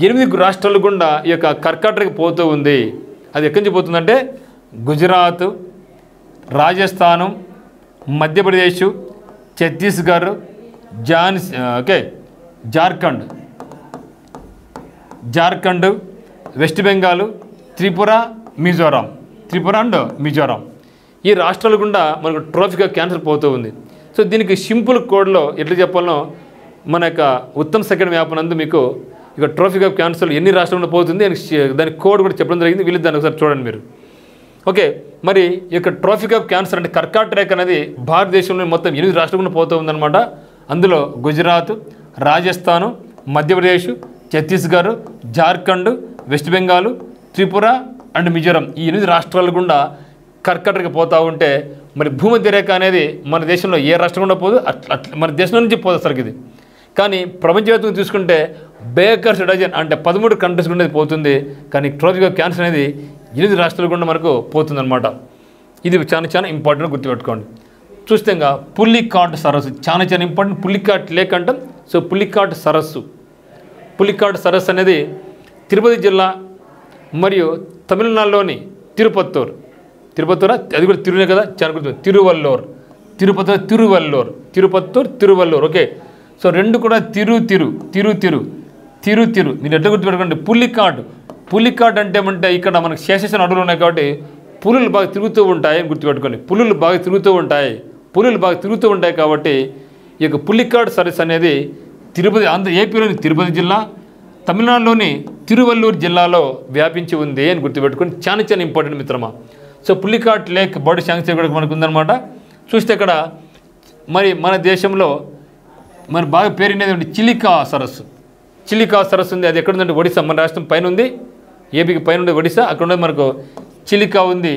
8 రాష్ట్రాల గుండా ఈ యొక్క కర్కాటక రేఖ పోతూ ఉంది. అది ఎక్కడి నుంచి పోతుందంటే గుజరాత్, రాజస్థానం, మధ్యప్రదేశ్, ఛత్తీస్గఢ్, జార్ఖండ్, వెస్ట్ బెంగాల్, త్రిపుర అండ్ మిజోరాం ఈ రాష్ట్రాల గుండా మనకు ట్రాఫిక్ ఆఫ్ క్యాన్సర్ పోతూ ఉంది. సో దీనికి సింపుల్ కోడ్లో ఎట్లా చెప్పాలో మన యొక్క ఉత్తమ్ సెకండ్ యాప్ నందు మీకు ఇక ట్రాఫిక్ ఆఫ్ క్యాన్సర్ ఎన్ని రాష్ట్రాల్లో పోతుంది దాని కోడ్ కూడా చెప్పడం జరిగింది. వీళ్ళు దాన్ని ఒకసారి చూడండి మీరు. ఓకే, మరి ఈ యొక్క ట్రాఫిక్ ఆఫ్ క్యాన్సర్ అంటే కర్కాటక రేఖ అనేది భారతదేశంలో మొత్తం 8 రాష్ట్రాల గుండా పోతూ ఉందన్నమాట. అందులో గుజరాత్, రాజస్థాన్, మధ్యప్రదేశ్, ఛత్తీస్గఢ్, జార్ఖండ్, వెస్ట్ బెంగాల్, త్రిపుర అండ్ మిజోరాం ఈ 8 రాష్ట్రాల గుండా కర్కాటక పోతూ ఉంటే మరి భూమధ్య రేఖ అనేది మన దేశంలో ఏ రాష్ట్రం గుండా పోదు, అట్లా మన దేశం నుంచి పోదు అసలు ఇది. కానీ ప్రపంచవ్యాప్తంగా చూసుకుంటే బేకర్స్ డజన్ అంటే 13 కంట్రీస్ గుండా పోతుంది. కానీ ట్రాఫిక్ ఆఫ్ క్యాన్సర్ అనేది 8 రాష్ట్రాల గుండా మనకు పోతుందన్నమాట. ఇది చాలా ఇంపార్టెంట్ గుర్తుపెట్టుకోండి. చూస్తే ఇంకా పుల్లికాట్ సరస్సు చాలా ఇంపార్టెంట్. పుల్లికాట్ లేక్ అంటాం. సో పుల్లికాట్ సరస్సు అనేది తిరుపతి జిల్లా మరియు తమిళనాడులోని తిరుపత్తూర్ అది కూడా తిరునే కదా, చాలా గుర్తు తిరువల్లూర్. ఓకే, సో రెండు కూడా తిరు మీరు ఎట్లా గుర్తుపెట్టుకోండి. పుల్లికాట్ అంటే ఏమంటే ఇక్కడ మనకు శేషాచలం అడవులు ఉన్నాయి కాబట్టి పులులు బాగా తిరుగుతూ ఉంటాయి అని గుర్తుపెట్టుకోండి. పులులు బాగా తిరుగుతూ ఉంటాయి కాబట్టి ఈ యొక్క పుల్లికాట్ సరస్సు అనేది ఏపీలోని తిరుపతి జిల్లా, తమిళనాడులోని తిరువల్లూరు జిల్లాలో వ్యాపించి ఉంది అని గుర్తుపెట్టుకోండి. చాలా ఇంపార్టెంట్ మిత్రమా. So Pulicat lake bird sanctuary కూడా మనకు ఉందన్నమాట. చూస్తే ఇక్కడ మరి మన దేశంలో మరి బాగా పేరునేది చిలికా సరస్సు ఉంది. అది ఎక్కడ ఉందంటే ఒడిశా, మన రాష్ట్రం పైన ఉంది, ఏపీకి పైన ఉండే ఒడిశా, అక్కడ ఉండేది మనకు చిలికా ఉంది.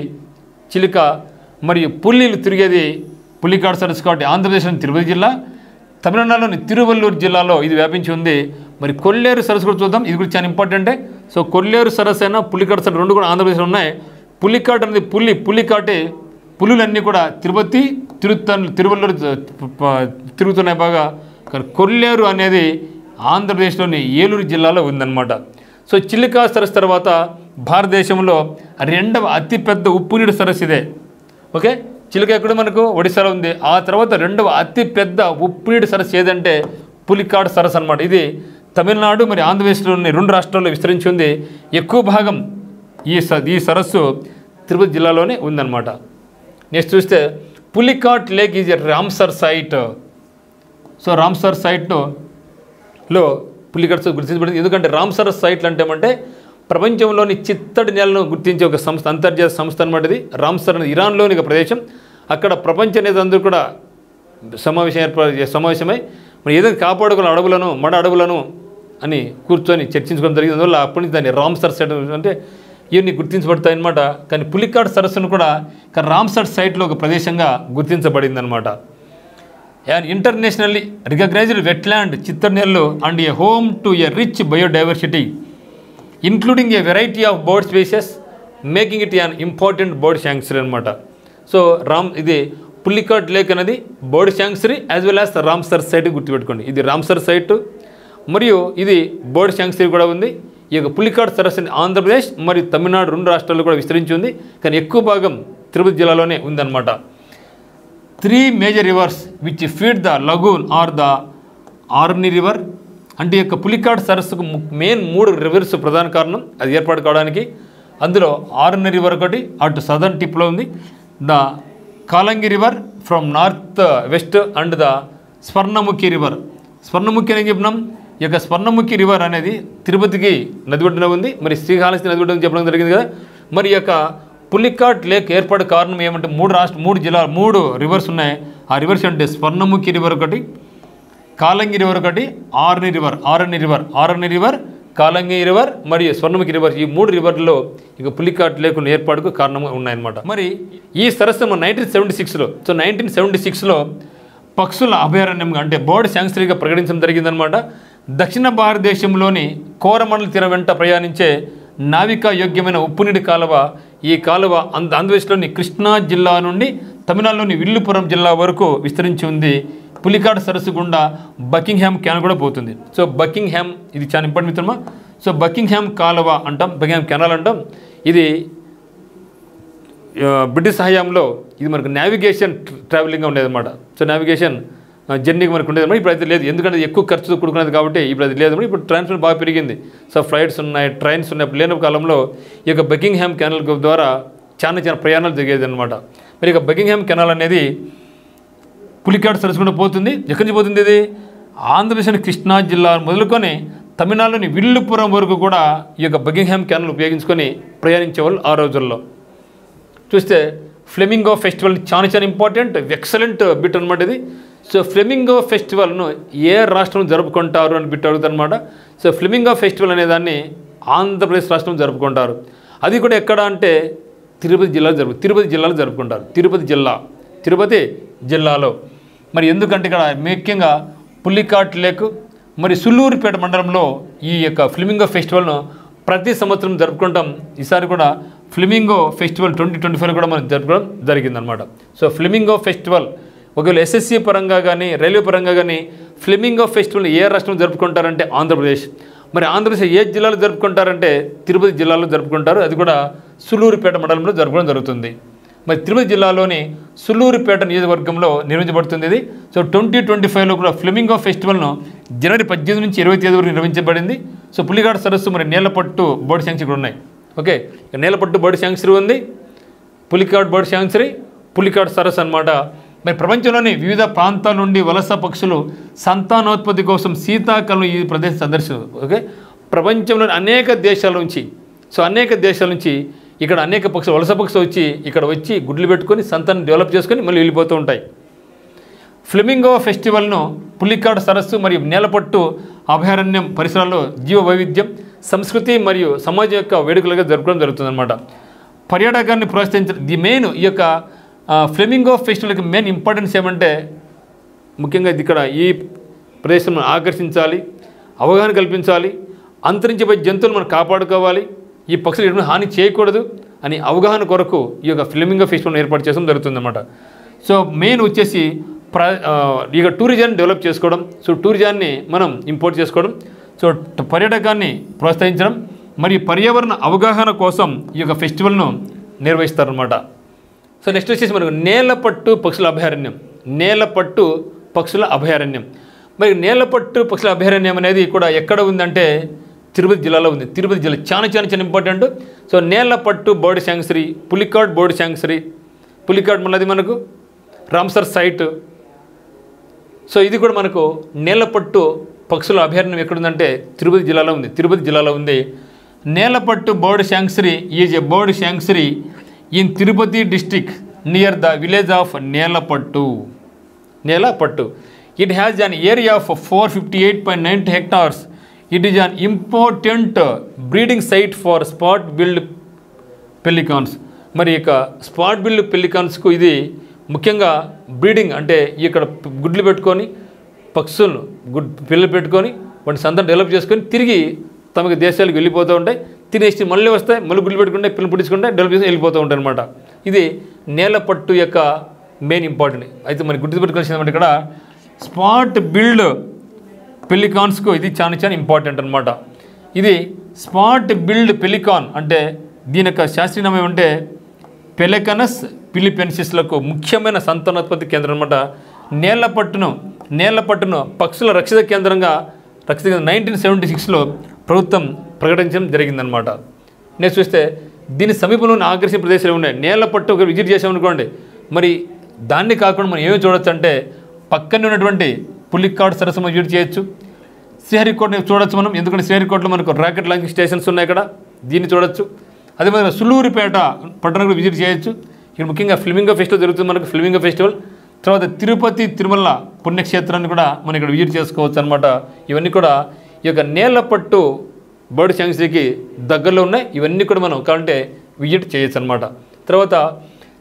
మరియు పుల్లీలు తిరిగేది పుల్లికాట్ సరస్సు కాబట్టి ఆంధ్రప్రదేశ్లోని తిరుపతి జిల్లా, తమిళనాడులోని తిరువల్లూరు జిల్లాలో ఇది వ్యాపించి ఉంది. మరి కొల్లేరు సరస్సు కూడా చూద్దాం, ఇది కూడా చాలా ఇంపార్టెంటే. సో కొల్లేరు సరస్సు అయినా పుల్లికాట్ సరస్సు రెండు కూడా ఆంధ్రప్రదేశ్లో ఉన్నాయి. పుల్లికాట్ అనేది పుల్లికాటే పులులన్నీ కూడా తిరువల్లూరు తిరుగుతున్నాయి బాగా. కానీ కొల్లేరు అనేది ఆంధ్రప్రదేశ్లోని ఏలూరు జిల్లాలో ఉందన్నమాట. సో చిలికా సరస్సు తర్వాత భారతదేశంలో 2వ అతిపెద్ద ఉప్పునీటి సరస్సు ఇదే. ఓకే, చిలిక ఎక్కడ మనకు ఒడిశాలో ఉంది. ఆ తర్వాత 2వ అతిపెద్ద ఉప్పునీటి సరస్సు ఏదంటే పుల్లికాట్ సరస్సు అనమాట. ఇది తమిళనాడు మరి ఆంధ్రప్రదేశ్లోని 2 రాష్ట్రాల్లో విస్తరించి ఉంది. ఎక్కువ భాగం ఈ సరస్సు తిరుపతి జిల్లాలోనే ఉందన్నమాట. నెక్స్ట్ చూస్తే Pulicat lake is a Ramsar site. So Ramsar సైట్లో పుల్లికాట్ గుర్తించబడింది. ఎందుకంటే రామ్సర్ సైట్లు అంటే ఏమంటే ప్రపంచంలోని చిత్తడి నేలను గుర్తించే ఒక సంస్థ, అంతర్జాతీయ సంస్థ అనమాట ఇది. రామ్సర్ అనేది ఇరాన్లోని ఒక ప్రదేశం. అక్కడ ప్రపంచ నేతలందరూ కూడా సమావేశమై మరి ఏదైనా కాపాడుకోవాలి మడ అడవులను అని కూర్చొని చర్చించుకోవడం జరిగింది. అందువల్ల అప్పటి నుంచి దాన్ని రామ్సర్ సైట్ అంటే ఇవన్నీ గుర్తించబడతాయి అన్నమాట. కానీ పుల్లికాట్ సరస్సును కూడా రామ్సర్ సైట్లో ఒక ప్రదేశంగా గుర్తించబడింది అనమాట. అండ్ ఇంటర్నేషనల్లీ రికగ్నైజ్డ్ వెట్లాండ్ చిత్తడి నేలలు and a home to a rich biodiversity including a variety of bird species making it an important bird sanctuary అనమాట. సో ఇది పుల్లికాట్ లేక్ అనేది bird sanctuary as well as Ramsar site గుర్తుపెట్టుకోండి. ఇది Ramsar site మరియు ఇది bird sanctuary కూడా ఉంది. ఈ యొక్క పుల్లికాట్ సరస్సు ఆంధ్రప్రదేశ్ మరియు తమిళనాడు 2 రాష్ట్రాల్లో కూడా విస్తరించి ఉంది. కానీ ఎక్కువ భాగం తిరుపతి జిల్లాలోనే ఉందన్నమాట. 3 major rivers which feed the lagoon are the Arani river అంటే ఈ యొక్క పుల్లికాట్ సరస్సుకు మెయిన్ 3 రివర్స్ ప్రధాన కారణం అది ఏర్పాటు కావడానికి. అందులో ఆర్ని రివర్ ఒకటి అటు సదర్న్ టిప్లో ఉంది, the Kalangi river from north west and the Swarnamukhi river. Swarnamukhi అని చెప్పినాం. ఈ యొక్క స్వర్ణముఖి రివర్ అనేది తిరుపతికి నది ఒడ్డున ఉంది. మరి శ్రీకాళహస్తి నది ఒడ్డున చెప్పడం జరిగింది కదా. మరి ఈ యొక్క పులికాట్ లేక్ ఏర్పడే కారణం ఏమంటే మూడు రివర్స్ ఉన్నాయి. ఆ రివర్స్ అంటే స్వర్ణముఖి రివర్ ఒకటి, కాలంగి రివర్ ఒకటి, ఆరణి రివర్, కాలంగి రివర్ మరియు స్వర్ణముఖి రివర్. ఈ 3 రివర్లలో ఇక పులికాట్ లేక్ ఏర్పాటుకు కారణం ఉన్నాయన్నమాట. మరి ఈ సరస్సు 1976లో 1976లో పక్షుల అభయారణ్యంగా అంటే బర్డ్ శాంక్చురీగా ప్రకటించడం జరిగిందనమాట. దక్షిణ భారతదేశంలోని కోరమండల తీరం వెంట ప్రయాణించే నావికా యోగ్యమైన ఉప్పునీటి కాలువ. ఈ కాలువ ఆంధ్రప్రదేశ్లోని కృష్ణా జిల్లా నుండి తమిళనాడులోని విల్లుపురం జిల్లా వరకు విస్తరించి ఉంది. పులికాట్ సరస్సు గుండా బకింగ్హామ్ క్యానల్ కూడా పోతుంది. సో బకింగ్హామ్ ఇది చాలా ఇంపార్టెంట్ మిత్రమా. సో బకింగ్హామ్ కాలువ అంటాం, బకింగ్హామ్ కెనాల్ అంటాం. ఇది బ్రిటిష్ హయాంలో ఇది మనకు నావిగేషన్ ట్రావెలింగ్గా ఉండేదన్నమాట. సో నావిగేషన్ జర్నీకి మనకు ఉండేదన్నమాట. ఇప్పుడు అయితే లేదు, ఎందుకంటే ఎక్కువ ఖర్చు కూడుకున్నది కాబట్టి ఇప్పుడు అది లేదు. ఇప్పుడు ట్రాన్స్పోర్ట్ బాగా పెరిగింది. సో ఫ్లైట్స్ ఉన్నాయి, ట్రైన్స్ ఉన్నాయి. లేని కాలంలో ఈ యొక్క బకింగ్హామ్ కెనాల్ ద్వారా చాలా ప్రయాణాలు జరిగేది అనమాట. మరి ఇక బకింగ్హామ్ కెనాల్ అనేది పులికాట్ సరస్సు కూడా పోతుంది. ఎక్కడి నుంచి పోతుంది? ఇది ఆంధ్రప్రదేశ్ కృష్ణా జిల్లా మొదలుకొని తమిళనాడులోని విల్లుపురం వరకు కూడా ఈ యొక్క బకింగ్హామ్ కెనాల్ ఉపయోగించుకొని ప్రయాణించేవాళ్ళు ఆ రోజుల్లో. చూస్తే ఫ్లెమింగో ఫెస్టివల్ చాలా ఇంపార్టెంట్, ఎక్సలెంట్ బిట్ అనమాట ఇది. సో ఫ్లెమింగో ఫెస్టివల్ను ఏ రాష్ట్రం జరుపుకుంటారు అని బిట్ అడుగుతారనమాట. సో ఫ్లెమింగో ఫెస్టివల్ అనే దాన్ని ఆంధ్రప్రదేశ్ రాష్ట్రం జరుపుకుంటారు. అది కూడా ఎక్కడ అంటే తిరుపతి జిల్లాలో జరుపుకుంటారు. తిరుపతి జిల్లాలో. మరి ఎందుకంటే ఇక్కడ ముఖ్యంగా పులికాట్ లేక్ మరి సుళ్ళూరుపేట మండలంలో ఈ యొక్క ఫ్లెమింగో ఫెస్టివల్ను ప్రతి సంవత్సరం జరుపుకుంటాం. ఈసారి కూడా ఫ్లెమింగో ఫెస్టివల్ 2025 కూడా మనం జరుపుకోవడం జరిగిందనమాట. సో ఫ్లెమింగో ఫెస్టివల్ ఒకవేళ ఎస్ఎస్సి పరంగా కానీ రైల్వే పరంగా కానీ ఫ్లెమింగో ఫెస్టివల్ ఏ రాష్ట్రం జరుపుకుంటారంటే ఆంధ్రప్రదేశ్. మరి ఆంధ్రప్రదేశ్ ఏ జిల్లాలో జరుపుకుంటారంటే తిరుపతి జిల్లాలో జరుపుకుంటారు. అది కూడా సుళ్ళూరుపేట మండలంలో జరుపుకోవడం జరుగుతుంది. మరి తిరుపతి జిల్లాలోని సుళ్ళూరుపేట నియోజకవర్గంలో నిర్వహించబడుతుంది ఇది. సో 2025లో కూడా ఫ్లెమింగో ఫెస్టివల్ను జనవరి 18 నుంచి 20 తేదీ వరకు నిర్వహించబడింది. సో పులికాట్ సరస్సు మరి నేలపట్టు బర్డ్ శాంక్చురీ కూడా ఉన్నాయి. ఓకే, నేలపట్టు బర్డ్ శాంక్చురీ ఉంది, పులికాట్ బర్డ్ శాంక్చురీ, పులికాట్ సరస్సు అనమాట. మరి ప్రపంచంలోని వివిధ ప్రాంతాల నుండి వలస పక్షులు సంతానోత్పత్తి కోసం శీతాకాలం ఈ ప్రదేశం సందర్శిస్తారు. ఓకే, ప్రపంచంలోని అనేక దేశాల నుంచి ఇక్కడ అనేక పక్షులు వలస పక్షులు వచ్చి ఇక్కడ వచ్చి గుడ్లు పెట్టుకొని సంతానం డెవలప్ చేసుకొని మళ్ళీ వెళ్ళిపోతూ ఉంటాయి. ఫ్లెమింగో ఫెస్టివల్ను పులికాట్ సరస్సు మరియు నేలపట్టు అభయారణ్యం పరిసరాల్లో జీవ వైవిధ్యం, సంస్కృతి మరియు సమాజం యొక్క వేడుకలుగా జరుపుకోవడం జరుగుతుందన్నమాట. పర్యాటకాన్ని ప్రోత్సహించడం ఈ యొక్క ఫ్లెమింగో ఫెస్టివల్కి మెయిన్ ఇంపార్టెన్స్ ఏమంటే ముఖ్యంగా ఇక్కడ ఈ ప్రదేశం ఆకర్షించాలి, అవగాహన కల్పించాలి, అంతరించిపోయే జంతువులు మనం కాపాడుకోవాలి, ఈ పక్షులు ఎటువంటి హాని చేయకూడదు అని అవగాహన కొరకు ఈ యొక్క ఫ్లెమింగో ఫెస్టివల్ ఏర్పాటు చేయడం జరుగుతుందన్నమాట. సో మెయిన్ వచ్చేసి ఇక టూరిజాన్ని డెవలప్ చేసుకోవడం, సో టూరిజాన్ని మనం ఇంపోర్ట్ చేసుకోవడం, సో పర్యాటకాన్ని ప్రోత్సహించడం మరియు పర్యావరణ అవగాహన కోసం ఈ యొక్క ఫెస్టివల్ను నిర్వహిస్తారనమాట. సో నెక్స్ట్ వచ్చేసి మనకు నేలపట్టు పక్షుల అభయారణ్యం. మరి నేలపట్టు పక్షుల అభయారణ్యం అనేది కూడా ఎక్కడ ఉందంటే తిరుపతి జిల్లాలో ఉంది. తిరుపతి జిల్లా చాలా important. So Nelapattu bird sanctuary, Pulicat bird sanctuary, Pulicat మళ్ళీ మనకు రామ్సర్ సైట్. సో ఇది కూడా మనకు నేలపట్టు పక్షుల అభయారణ్యం ఎక్కడుందంటే తిరుపతి జిల్లాలో ఉంది. Nelapattu bird sanctuary is a bird sanctuary in Tirupati district near the village of Nelapattu. It has an area of 458.9 hectares. It is an important breeding site for spot-billed pelicans. మరి ఇక స్పాట్ బిల్డ్ పెలికాన్స్కు ఇది ముఖ్యంగా బ్రీడింగ్ అంటే ఇక్కడ గుడ్లు పెట్టుకొని పక్షులను పిల్లలు పెట్టుకొని వాటి సంతానం డెవలప్ చేసుకొని తిరిగి తమకి దేశాలకు వెళ్ళిపోతూ ఉంటాయి. తినేసి మళ్ళీ వస్తాయి, మళ్ళీ గుడ్లు పెట్టుకుంటే పిల్లలు పుట్టించుకుంటే డెవలప్ చేసి వెళ్ళిపోతూ ఉంటాయి అనమాట. ఇది నేలపట్టు యొక్క మెయిన్ ఇంపార్టెంట్. అయితే మరి గుర్తుపెట్టుకోవాల్సింది ఇక్కడ స్పాట్ బిల్డ్ పెలికాన్స్కు ఇది చాలా ఇంపార్టెంట్ అనమాట. ఇది స్పాట్ బిల్డ్ పెలికాన్ అంటే దీని యొక్క శాస్త్రీయనామం ఏమంటే పెలికనస్ ఫిలిపెన్సిస్లకు ముఖ్యమైన సంతానోత్పత్తి కేంద్రం అనమాట. నేలపట్టును పక్షుల రక్షిత కేంద్రంగా 1976లో ప్రభుత్వం ప్రకటించడం జరిగిందనమాట. నెక్స్ట్ చూస్తే దీని సమీపంలోని ఆకర్షణ ప్రదేశాలు ఉన్నాయి. నేలపట్టు ఒక విజిట్ చేసామనుకోండి, మరి దాన్ని కాకుండా మనం ఏమి చూడొచ్చు అంటే పక్కనే ఉన్నటువంటి పులికాట్ సరస్సు విజిట్ చేయొచ్చు. శ్రీహరికోటని చూడొచ్చు మనం, ఎందుకంటే శ్రీహరికోటలో మనకు రాకెట్ లాంచింగ్ స్టేషన్స్ ఉన్నాయి, ఇక్కడ దీన్ని చూడొచ్చు. అదేవిధంగా సుళ్ళూరిపేట పట్టణం కూడా విజిట్ చేయొచ్చు. ఇక్కడ ముఖ్యంగా ఫ్లెమింగో ఫెస్టివల్ జరుగుతుంది, మనకు ఫ్లెమింగో ఫెస్టివల్. తర్వాత తిరుపతి తిరుమల పుణ్యక్షేత్రాన్ని కూడా మనం ఇక్కడ విజిట్ చేసుకోవచ్చు అనమాట. ఇవన్నీ కూడా ఈ యొక్క నేలపట్టు బర్డ్ శాంక్చురీకి దగ్గరలో ఉన్నాయి. ఇవన్నీ కూడా మనం కావాలంటే విజిట్ చేయొచ్చు అనమాట. తర్వాత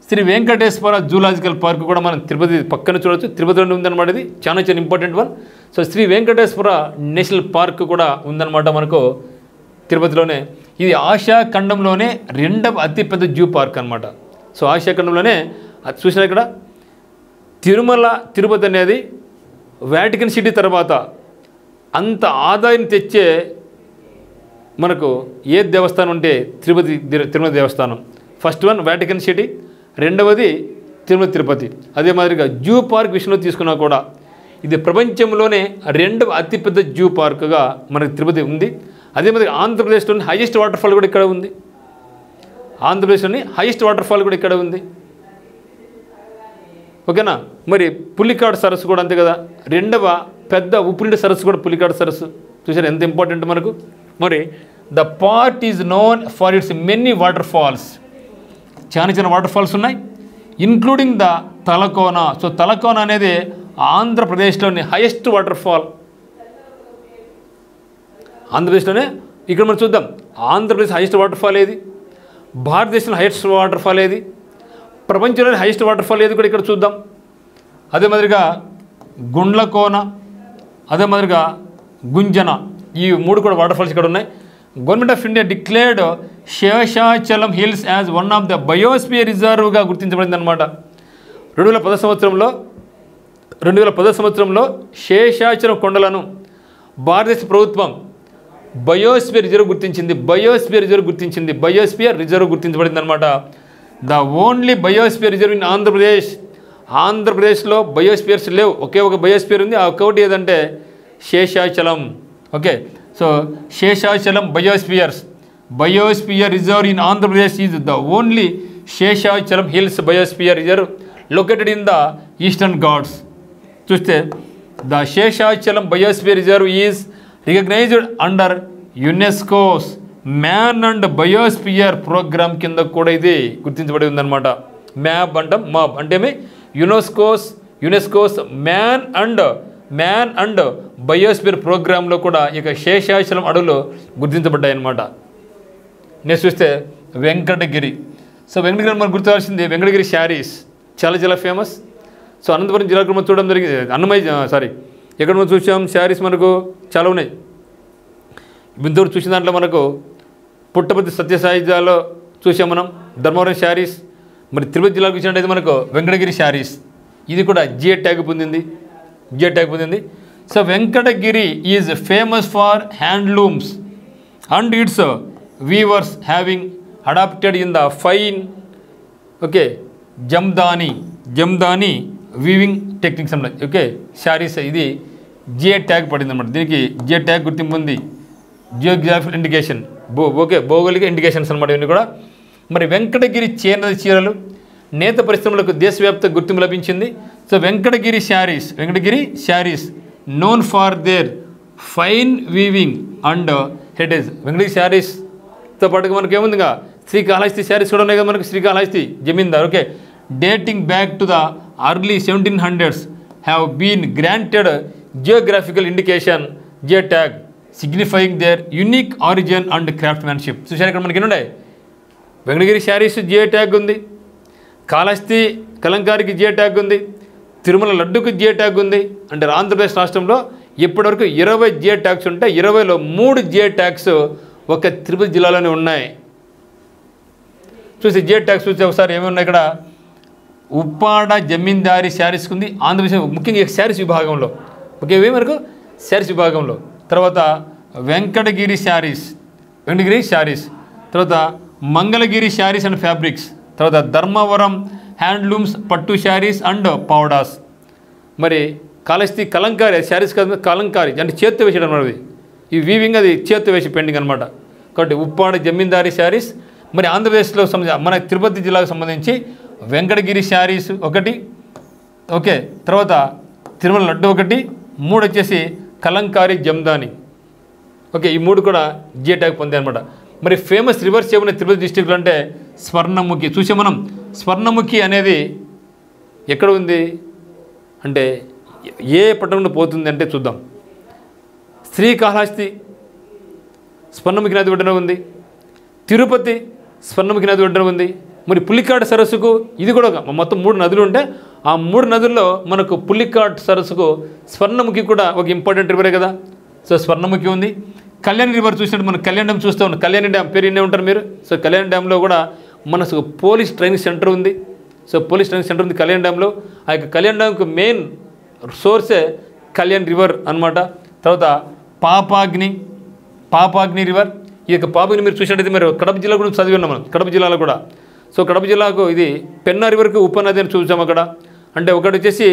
శ్రీ వెంకటేశ్వర జూలాజికల్ పార్క్ కూడా మనం తిరుపతి పక్కన చూడవచ్చు. తిరుపతిలోనే ఉందన్నమాట. ఇది చాలా చాలా important one. So Sri Venkateswara national park కూడా ఉందన్నమాట మనకు తిరుపతిలోనే. ఇది ఆసియా ఖండంలోనే 2వ అతిపెద్ద జూ పార్క్ అనమాట. సో ఆసియా ఖండంలోనే అది చూసినా ఇక్కడ తిరుపతి అనేది వాటికన్ సిటీ తర్వాత అంత ఆదాయం తెచ్చే మనకు ఏ దేవస్థానం ఉంటే తిరుమల దేవస్థానం. ఫస్ట్ వన్ వాటికన్ సిటీ, రెండవది తిరుపతి. అదే మాదిరిగా జూ పార్క్ విషయంలో తీసుకున్నా కూడా ఇది ప్రపంచంలోనే 2వ అతిపెద్ద జూ పార్క్గా మనకు తిరుపతి ఉంది. అదే మాదిరిగా ఆంధ్రప్రదేశ్లోని హైయెస్ట్ వాటర్ ఫాల్ కూడా ఇక్కడ ఉంది. ఆంధ్రప్రదేశ్లోని హైయెస్ట్ వాటర్ ఫాల్ కూడా ఇక్కడ ఉంది. ఓకేనా. మరి పులికాడు సరస్సు కూడా అంతే కదా, 2వ పెద్ద ఉప్పునీటి సరస్సు కూడా పులికాడు సరస్సు. చూసారు ఎంత ఇంపార్టెంట్ మనకు. మరి the part is known for its many waterfalls. చాలా చిన్న వాటర్ ఫాల్స్ ఉన్నాయి, including the Talakona. So Talakona అనేది ఆంధ్రప్రదేశ్లోని హైయెస్ట్ వాటర్ ఫాల్. ఆంధ్రప్రదేశ్లోనే ఇక్కడ మనం చూద్దాం. ఆంధ్రప్రదేశ్ హైయెస్ట్ వాటర్ ఫాల్ ఏది, భారతదేశంలో హైయెస్ట్ వాటర్ ఫాల్ ఏది, ప్రపంచంలోని హైయెస్ట్ వాటర్ ఫాల్ ఏది కూడా ఇక్కడ చూద్దాం. అదే మాదిరిగా గుండ్లకోన, అదే మాదిరిగా గుంజన, ఈ 3 కూడా వాటర్ ఫాల్స్ ఇక్కడ ఉన్నాయి. Government of India declared Seshachalam hills as one of the biosphere రిజర్వ్గా గుర్తించబడింది అనమాట. 2010 సంవత్సరంలో శేషాచలం కొండలను భారతదేశ ప్రభుత్వం బయోస్పియర్ రిజర్వ్ గుర్తించింది. బయోస్పియర్ రిజర్వ్ గుర్తించబడింది అనమాట. The only biosphere reserve in ఆంధ్రప్రదేశ్లో బయోస్పియర్స్ లేవు. ఒకే ఒక బయోస్పియర్ ఉంది. ఆ ఒకటి ఏదంటే Seshachalam. Okay. So Seshachalam biosphere reserve in Andhra Pradesh is the only Seshachalam hills biosphere reserve located in the eastern ghats. చూస్తే the Seshachalam biosphere reserve is recognised under UNESCO's man and biosphere programme కింద కూడా ఇది గుర్తించబడి ఉందన్నమాట. మాబ్ అంటే యునెస్కోస్ మ్యాన్ అండ్ బయోస్పియర్ ప్రోగ్రాంలో కూడా ఇక శేషాచలం అడవులు గుర్తించబడ్డాయి అన్నమాట. నెక్స్ట్ చూస్తే వెంకటగిరి. సో వెంకటగిరి మనకు గుర్తువలసింది వెంకటగిరి శారీస్ చాలా చాలా ఫేమస్. సో అనంతపురం జిల్లాకు మనం చూడడం జరిగింది. ఎక్కడ మనం చూసాం శారీస్ మనకు చాలా ఉన్నాయి. ఇంతవరకు చూసిన దాంట్లో మనకు పుట్టపర్తి సత్యసాయిలో చూసాం మనం ధర్మవరం శారీస్. మరి తిరుపతి జిల్లాకు చూసినట్టయితే మనకు వెంకటగిరి శారీస్, ఇది కూడా జిఐ ట్యాగ్ పొందింది. So Venkatagiri is famous for handlooms and its weavers having adapted in the fine Jamdani weaving techniques అన్నమాట. శారీస్ ఇది జిఐ ట్యాగ్ పడింది అనమాట. దీనికి జిఐ ట్యాగ్ గుర్తింపు ఉంది. జియోగ్రాఫికల్ ఇండికేషన్, భౌగోళిక ఇండికేషన్స్ అనమాట ఇవన్నీ కూడా. మరి వెంకటగిరి చీరలు నేత పరిశ్రమలకు దేశవ్యాప్త గుర్తింపు లభించింది. So Venkatagiri saris known for their fine weaving and heritage. Venkatagiri శారీస్తో పాటుగా మనకి ఏముందిగా శ్రీకాళహస్తి శారీస్ కూడా ఉన్నాయి కదా మనకు. Srikalahasti zamindar dating back to the early 1700s have been granted geographical indication J tag signifying their unique origin and craftsmanship. చూశారు ఇక్కడ మనకి ఉన్నాయి వెంకటగిరి శారీస్ జిఐ ట్యాగ్ ఉంది, కాళహస్తి కలంకారికి జిఐ ట్యాగ్ ఉంది, తిరుమల లడ్డుకు జిఐ ట్యాగ్ ఉంది. అంటే ఆంధ్రప్రదేశ్ రాష్ట్రంలో ఇప్పటివరకు 20 జిఐ ట్యాగ్స్ ఉంటాయి. 20లో 3 జిఐ ట్యాగ్స్ ఒక తిరుపతి జిల్లాలోనే ఉన్నాయి. చూసి జిఐ ట్యాగ్స్ చూస్తే ఒకసారి ఏమి ఉన్నాయి ఇక్కడ. ఉప్పాడ జమీందారీ శారీస్కి ఉంది ఆంధ్రప్రదేశ్, ముఖ్యంగా శారీస్ విభాగంలో. మనకు శారీస్ విభాగంలో. తర్వాత వెంకటగిరి శారీస్, తర్వాత మంగళగిరి శారీస్ అండ్ ఫ్యాబ్రిక్స్, తర్వాత ధర్మవరం హ్యాండ్లూమ్స్ పట్టు శారీస్ అండ్ పౌడాస్. మరి కాళహస్తి కలంకారీ శారీస్ కాదు, కలంకారీ అంటే చేత్తో వేసేయడం అన్నది. ఈ వీవింగ్ అది చేత్తో వేసి పెయింటింగ్ అనమాట. కాబట్టి ఉప్పాడ జమీందారీ శారీస్. మరి ఆంధ్రప్రదేశ్లో మన తిరుపతి జిల్లాకు సంబంధించి వెంకటగిరి శారీస్ ఒకటి, తర్వాత తిరుమల లడ్డు ఒకటి, 3 వచ్చేసి కలంకారీ జమ్దాని. ఈ 3 కూడా జిఐ ట్యాగ్ పొందాయి అనమాట. మరి ఫేమస్ రివర్స్ ఏమైనా తిరుపతి డిస్టిక్లో అంటే స్వర్ణముఖి. చూసే మనం స్వర్ణముఖి అనేది ఎక్కడ ఉంది అంటే ఏ పట్టణంలో పోతుంది అంటే చూద్దాం. శ్రీకాళహస్తి స్వర్ణముఖి నది ఒడ్డున ఉంది, తిరుపతి స్వర్ణముఖి నది ఒడ్డున ఉంది. మరి పులికాట్ సరస్సుకు ఇది కూడా మొత్తం 3 నదులు ఉంటే ఆ 3 నదుల్లో మనకు పులికాట్ సరస్సుకు స్వర్ణముఖి కూడా ఒక ఇంపార్టెంట్ రివరే కదా. సో స్వర్ణముఖి ఉంది. కళ్యాణి రివర్ చూసినట్టు మనం కళ్యాణ్ డ్యామ్ చూస్తూ ఉన్నాం. కళ్యాణి డ్యామ్ పేరు వినే ఉంటారు మీరు. సో కళ్యాణి డ్యామ్లో కూడా మనకు పోలీస్ ట్రైనింగ్ సెంటర్ ఉంది. సో పోలీస్ ట్రైనింగ్ సెంటర్ ఉంది కళ్యాణ్ డ్యామ్లో. ఆ యొక్క కళ్యాణ్ డ్యామ్కి మెయిన్ సోర్సే కళ్యాణ్ రివర్ అనమాట. తర్వాత పాపాగ్ని రివర్. ఈ యొక్క పాపాగ్ని మీరు చూసినట్టయితే మీరు కడప జిల్లా కూడా చదివి ఉన్నాం మనం, కడప జిల్లాలో కూడా. సో కడప జిల్లాకు ఇది పెన్నా రివర్కి ఉపనది అని చూసాం అక్కడ. అంటే ఒకటి వచ్చేసి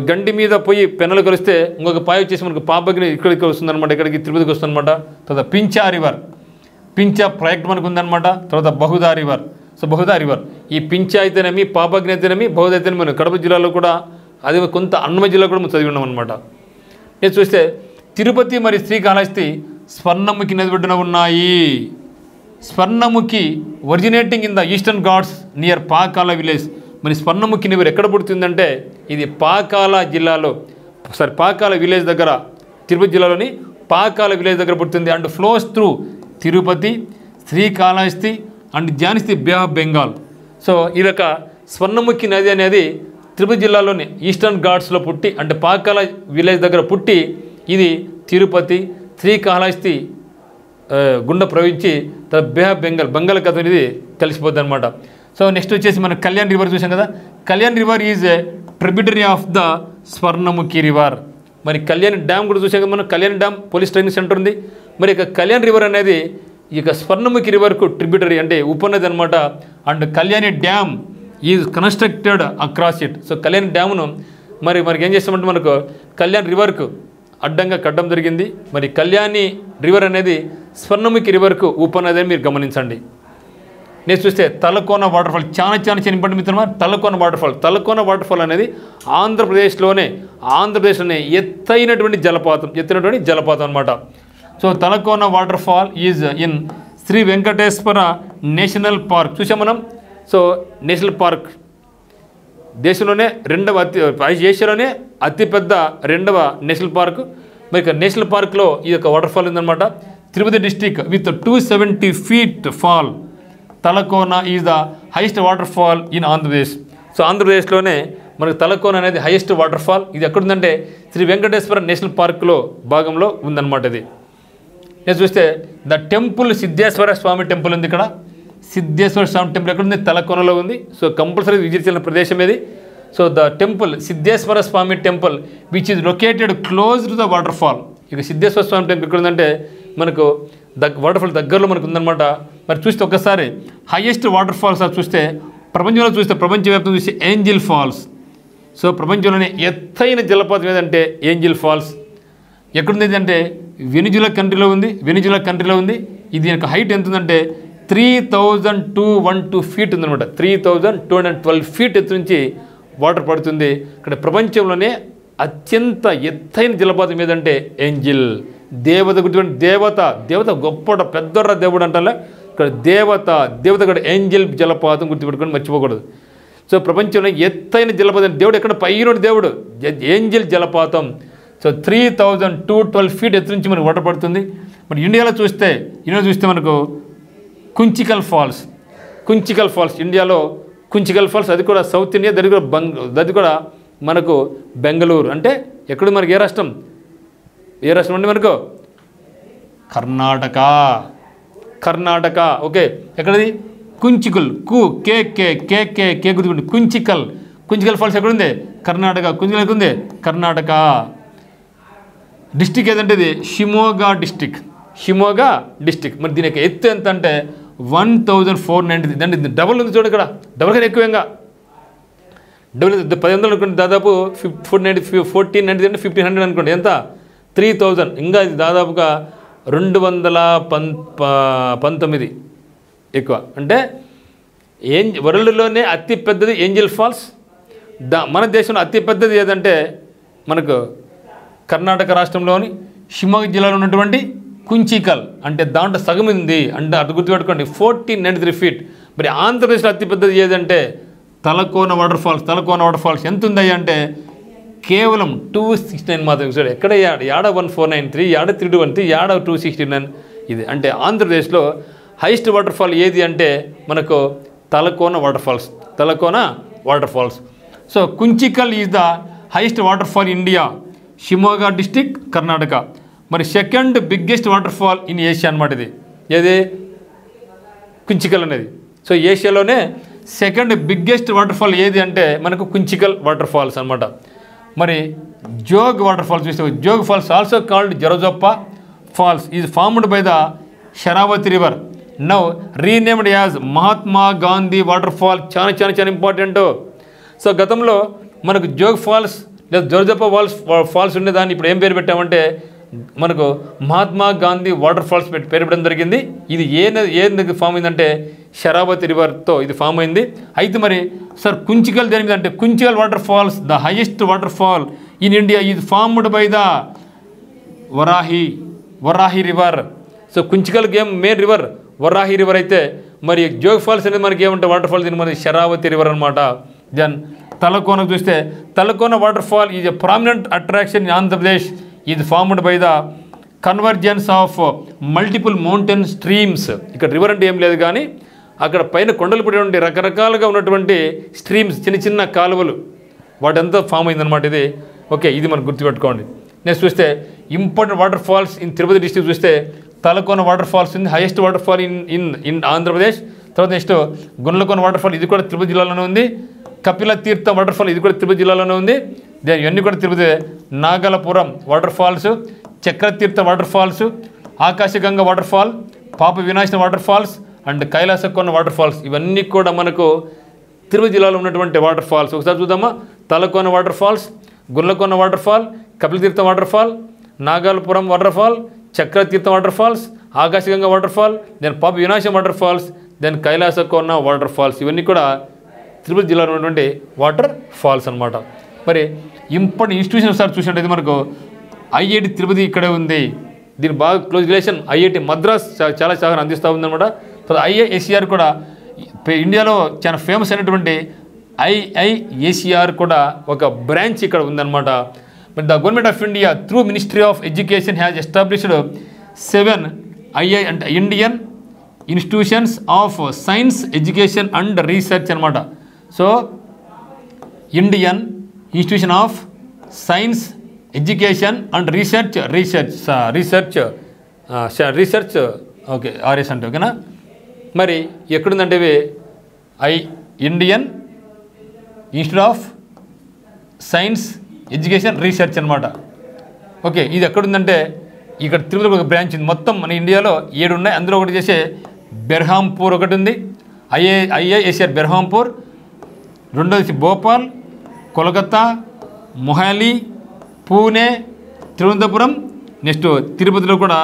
గండి మీద పోయి పెన్నలు కలిస్తే ఇంకొక పాయ వచ్చేసి మనకు పాపాగ్ని ఇక్కడికి వస్తుందన్నమాట, ఇక్కడికి తిరుపతికి వస్తుందన్నమాట. తర్వాత పించా రివర్, పించా ప్రాజెక్ట్ మనకు ఉందన్నమాట. తర్వాత Bahuda river. So Bahuda river ఈ పించా అయితేనేమి, పాపాగ్ని అయితేనేమి, బహుదా అయితేనేమి మనం కడప జిల్లాలో కూడా, అదే కొంత అన్నమయ్య జిల్లా కూడా మనం చదివి ఉన్నాం అనమాట. నేను చూస్తే తిరుపతి మరియు శ్రీకాళహస్తి స్వర్ణముఖి నది ఒడ్డున ఉన్నాయి. Swarnamukhi originating in the eastern Ghats near Pakala village. మరి స్వర్ణముఖి నది ఎక్కడ పుడుతుందంటే ఇది పాకాల విలేజ్ దగ్గర, తిరుపతి జిల్లాలోని పాకాల విలేజ్ దగ్గర పుడుతుంది. And flows through Tirupati, Srikalahasti and joins the bay of Bengal. So ఈ యొక్క స్వర్ణముఖి నది అనేది తిరుపతి జిల్లాలోని ఈస్టర్న్ ఘాట్స్లో పుట్టి, అంటే పాకాల విలేజ్ దగ్గర పుట్టి ఇది తిరుపతి, శ్రీకాళహస్తి గుండా ప్రవహించి బే ఆఫ్ బంగాళాఖాతం అనేది కలిసిపోద్ది అనమాట. సో నెక్స్ట్ వచ్చేసి మనం కళ్యాణ్ రివర్ చూసాం కదా. Kalyan river is a tributary of the Swarnamukhi river. మరి కళ్యాణ్ డ్యామ్ కూడా చూసాం కదా మనం. Kalyan dam police training centre ఉంది. మరి ఇక కళ్యాణ్ రివర్ అనేది ఇక స్వర్ణముఖి రివర్కు ట్రిబ్యూటరీ అంటే ఉపనది అనమాట. And Kalyani dam is constructed across it. So Kalyani డ్యామ్ను మనకి ఏం చేస్తామంటే మనకు కళ్యాణ్ రివర్కు అడ్డంగా కట్టడం జరిగింది. మరి కళ్యాణి రివర్ అనేది స్వర్ణముఖి రివర్కు ఉపనది అని మీరు గమనించండి. నేను చూస్తే తలకోన వాటర్ఫాల్ చాలా ఇంపార్టెంట్ మిత్రమా. తలకోన వాటర్ఫాల్ అనేది ఆంధ్రప్రదేశ్లోనే ఎత్తైనటువంటి జలపాతం అనమాట. So Talakona waterfall is in Sri Venkateswara national park. చూసాం మనం. సో నేషనల్ పార్క్ దేశంలోనే ఏషియాలోనే అతిపెద్ద 2వ నేషనల్ పార్క్. మరి నేషనల్ పార్క్లో ఈ యొక్క వాటర్ఫాల్ ఉందన్నమాట. Tirupati district with 270 feet fall. Talakona is the highest waterfall in Andhra Pradesh. So ఆంధ్రప్రదేశ్లోనే మనకు తలకోన అనేది హైయెస్ట్ వాటర్ఫాల్. ఇది ఎక్కడుందంటే శ్రీ వెంకటేశ్వర నేషనల్ పార్క్లో భాగంలో ఉందన్నమాట. ఇది నేను చూస్తే the temple Siddheswara Swami temple ఉంది ఇక్కడ. సిద్ధేశ్వర స్వామి టెంపుల్ ఎక్కడుంది? తలకోనలో ఉంది. సో కంపల్సరీ విజిట్ చేసిన ప్రదేశం ఇది. So the temple Siddheswara Swami temple which is located close to the waterfall. ఇక సిద్ధేశ్వర స్వామి టెంపుల్ ఎక్కడ ఉందంటే మనకు వాటర్ఫాల్ దగ్గరలో మనకు ఉందన్నమాట. మరి చూస్తే ఒక్కసారి హైయెస్ట్ వాటర్ఫాల్స్ చూస్తే ప్రపంచవ్యాప్తంగా చూస్తే ఏంజిల్ ఫాల్స్. సో ప్రపంచంలోనే ఎత్తైన జలపాతం ఏదంటే ఏంజిల్ ఫాల్స్. ఎక్కడుంది అంటే వెనిజులా కంట్రీలో ఉంది. ఇది యొక్క హైట్ ఎంత ఉందంటే 3212 feet ఉందన్నమాట. 3212 feet ఎత్తు నుంచి వాటర్ పడుతుంది. ఇక్కడ ప్రపంచంలోనే అత్యంత ఎత్తైన జలపాతం ఏదంటే ఏంజిల్. దేవత గుర్తుపెట్టి దేవత గొప్ప పెద్దోర్ర దేవుడు అంటారా. ఇక్కడ దేవత ఇక్కడ ఏంజిల్ జలపాతం గుర్తుపెట్టుకొని మర్చిపోకూడదు. సో ప్రపంచంలో ఎత్తైన జలపాతం దేవుడు ఎక్కడ పైన దేవుడు ఏంజిల్ జలపాతం. సో 3212 feet ఎత్తు నుంచి మనకు వాటర్ పడుతుంది. మరి ఇండియాలో చూస్తే మనకు కుంచికల్ ఫాల్స్. ఇండియాలో కుంచికల్ ఫాల్స్, అది కూడా సౌత్ ఇండియా, అది కూడా మనకు బెంగళూరు. అంటే ఎక్కడ మనకి ఏ రాష్ట్రం అంటే మనకు కర్ణాటక. ఓకే, ఎక్కడది? కుంచికల్ కే గుర్తుకుంది. కుంచికల్ ఫాల్స్ ఎక్కడుంది? కర్ణాటక. కుంచికల్ ఎక్కడుంది? కర్ణాటక. డిస్టిక్ ఏదంటే ఇది షిమోగా డిస్టిక్. మరి దీని యొక్క ఎత్తు ఎంత అంటే 1490. దాన్ని డబుల్ ఉంది చూడు. ఇక్కడ డబుల్ కన్నా ఎక్కువగా డబుల్ 1000 అనుకోండి, దాదాపు 1490 అంటే 1500 అనుకోండి. ఎంత? 3000. ఇంకా ఇది దాదాపుగా 219 ఎక్కువ. అంటే వరల్డ్లోనే అతి పెద్దది ఏంజిల్ ఫాల్స్. మన దేశంలో అతి పెద్దది ఏదంటే మనకు కర్ణాటక రాష్ట్రంలోని షిమోగా జిల్లాలో ఉన్నటువంటి కుంచికల్ అంటే దాంట్లో సగం ఉంది అంటే అది గుర్తుపెట్టుకోండి 1493 ఫీట్. మరి ఆంధ్రప్రదేశ్లో అతిపెద్దది ఏదంటే తలకోన వాటర్ ఫాల్స్ ఎంత ఉందయ్యా అంటే కేవలం 269 మాత్రం. చూడండి ఎక్కడ యాడ 1493, యాడ 3213, యాడ 269 ఇది. అంటే ఆంధ్రప్రదేశ్లో హైయెస్ట్ వాటర్ ఫాల్ ఏది అంటే మనకు Talakona water falls. So Kunchikal is the highest water fall India, Shimoga district, Karnataka. మరి second biggest water fall in Asia అనమాట ఇది. ఏది కుంచికల్ అనేది. సో ఏషియాలోనే సెకండ్ బిగ్గెస్ట్ వాటర్ ఫాల్ ఏది అంటే మనకు కుంచికల్ వాటర్ ఫాల్స్ అనమాట. మరి జోగ్ వాటర్ ఫాల్స్ చూస్తే Jog falls also called Gersoppa falls is formed by the Sharavati river, now renamed as Mahatma Gandhi water fall. చాలా ఇంపార్టెంట్. సో గతంలో మనకు జోగ్ ఫాల్స్ లేదా జరోజప్ప ఫాల్స్ ఉండేదాన్ని ఇప్పుడు ఏం పేరు పెట్టామంటే మనకు మహాత్మా గాంధీ వాటర్ ఫాల్స్ పేరు పెట్టడం జరిగింది. ఇది ఏ ఫామ్ అయిందంటే శరావతి రివర్తో ఇది ఫామ్ అయింది. అయితే మరి సార్ కుంచికల్ దేని మీద అంటే Kunchikal water falls the highest water fall in India is formed by the Varahi river. So Kunchikal గేమ్ మెయిన్ రివర్ వరాహి రివర్ అయితే మరి జోగ్ ఫాల్స్ అనేది మనకి ఏమంటే వాటర్ ఫాల్స్ దీని మనకి శరావతి రివర్ అనమాట. దెన్ తలకోనకు చూస్తే Talakona water fall is a prominent attraction in Andhra Pradesh. ఇది formed by the convergence of multiple mountain streams. ఇక్కడ రివర్ అంటే ఏం లేదు కానీ అక్కడ పైన కొండలు పడేటువంటి రకరకాలుగా ఉన్నటువంటి స్ట్రీమ్స్, చిన్న కాలువలు, వాటంతా ఫామ్ అయిందనమాట ఇది. ఓకే, ఇది మనం గుర్తుపెట్టుకోండి. నెక్స్ట్ చూస్తే important waterfalls in Tirupati district చూస్తే తలకోన వాటర్ ఫాల్స్ ఉంది, highest water fall in Andhra Pradesh. తర్వాత నెక్స్ట్ గుండ్లకోన వాటర్ ఫాల్ ఇది కూడా తిరుపతి జిల్లాలోనే ఉంది. కపిల తీర్థం వాటర్ ఫాల్ ఇది కూడా తిరుపతి జిల్లాలోనే ఉంది. ఇవన్నీ కూడా Tirupati. Nagalapuram water falls, Chakratheertha water falls, Akashaganga water fall, Papa Vinasana water falls and Kailasakona water falls ఇవన్నీ కూడా మనకు తిరుపతి జిల్లాలో ఉన్నటువంటి వాటర్ ఫాల్స్. ఒకసారి చూద్దామా. Talakona water falls, Gundlakona water fall, Kapilatheertham water fall, Nagalapuram water fall, Chakratheertham water falls, Akashaganga water fall, then Papa Vinasam water falls, then Kailasakona water falls ఇవన్నీ కూడా తిరుపతి జిల్లాలో ఉన్నటువంటి వాటర్ ఫాల్స్ అనమాట. మరి ఇంపార్టెంట్ ఇన్స్టిట్యూషన్ ఒకసారి చూసినట్టయితే మనకు ఐఐటి తిరుపతి ఇక్కడే ఉంది. దీని బాగా క్లోజ్ రిలేషన్ ఐఐటి మద్రాస్ చాలా సహాయం అందిస్తూ ఉందన్నమాట. తర్వాత ఐఐఎస్సిఆర్ కూడా ఇండియాలో చాలా ఫేమస్ అయినటువంటి ఐఐఎస్సిఆర్ కూడా ఒక బ్రాంచ్ ఇక్కడ ఉందన్నమాట. మరి the government of India through ministry of education has established 7 అంటే Indian institutions of science education and research అనమాట. So Indian institution of science education and research okay ఆర్ఎస్ అంటే ఓకేనా. మరి ఎక్కడుందంటే ఇవి Indian institute of science education research అనమాట. Okay, ఇది ఎక్కడుందంటే ఇక్కడ తిరుపతిలో ఒక బ్రాంచ్ ఉంది. మొత్తం మన ఇండియాలో 7 ఉన్నాయి. అందులో ఒకటి చేసే బెర్హాంపూర్ ఒకటి ఉంది, ఐఐఎస్ఆర్ బెర్హాంపూర్. రెండోది భోపాల్, కోల్కతా, మొహాలి, పూణే, తిరువనంతపురం. నెక్స్ట్ తిరుపతిలో కూడా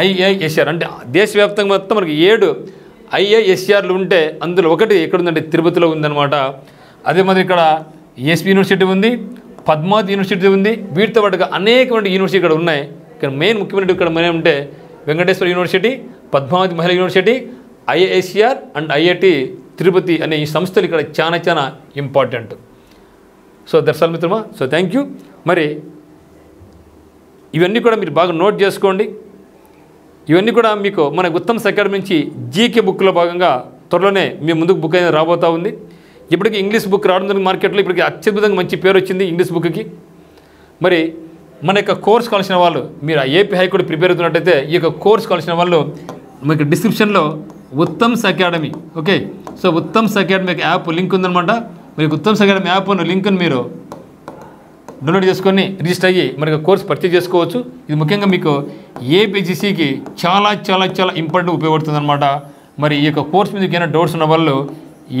ఐఐఎస్ఆర్. అంటే దేశవ్యాప్తంగా మొత్తం మనకి 7 ఐఐఎస్ఆర్లు ఉంటే అందులో ఒకటి ఎక్కడుందంటే తిరుపతిలో ఉందన్నమాట. అదే మరి ఇక్కడ ఎస్పీ యూనివర్సిటీ ఉంది, పద్మావతి యూనివర్సిటీ ఉంది. వీటితో పాటుగా అనేకమైన యూనివర్సిటీ ఇక్కడ ఉన్నాయి. ఇక్కడ మెయిన్ ముఖ్యమైన ఇక్కడ మనం ఉంటే వెంకటేశ్వర యూనివర్సిటీ, పద్మావతి మహిళా యూనివర్సిటీ, ఐఐఎస్ఆర్ అండ్ ఐఐటి తిరుపతి అనే ఈ సంస్థలు ఇక్కడ చాలా ఇంపార్టెంట్. సో దట్స్ ఆల్ మిత్రమా. So thank you. మరి ఇవన్నీ కూడా మీరు బాగా నోట్ చేసుకోండి. ఇవన్నీ కూడా మీకు మన ఉత్తమ్స్ అకాడమీ నుంచి జీకే బుక్లో భాగంగా త్వరలోనే మీ ముందుకు బుక్ అనేది రాబోతూ ఉంది. ఇప్పటికీ ఇంగ్లీష్ బుక్ రావడం జరిగింది మార్కెట్లో. ఇప్పటికీ అత్యద్భుతంగా మంచి పేరు వచ్చింది ఇంగ్లీష్ బుక్కి. మరి మన యొక్క కోర్స్ కావాల్సిన వాళ్ళు మీరు ఏపీ హైకోర్టు ప్రిపేర్ అవుతున్నట్టయితే ఈ యొక్క కోర్స్ కావాల్సిన వాళ్ళు మీకు డిస్క్రిప్షన్లో Uttam's academy, okay. So Uttam's academy app link ఉందన్నమాట. మీకు ఉత్తమ్స్ అకాడమీ యాప్ లింక్ని మీరు డౌన్లోడ్ చేసుకొని రిజిస్టర్ అయ్యి మనకి కోర్స్ పర్చేజ్ చేసుకోవచ్చు. ఇది ముఖ్యంగా మీకు ఏపీజీసీకి చాలా ఇంపార్టెంట్ ఉపయోగపడుతుంది అనమాట. మరి ఈ యొక్క కోర్స్ మీద ఏమైనా డౌట్స్ ఉన్న వాళ్ళు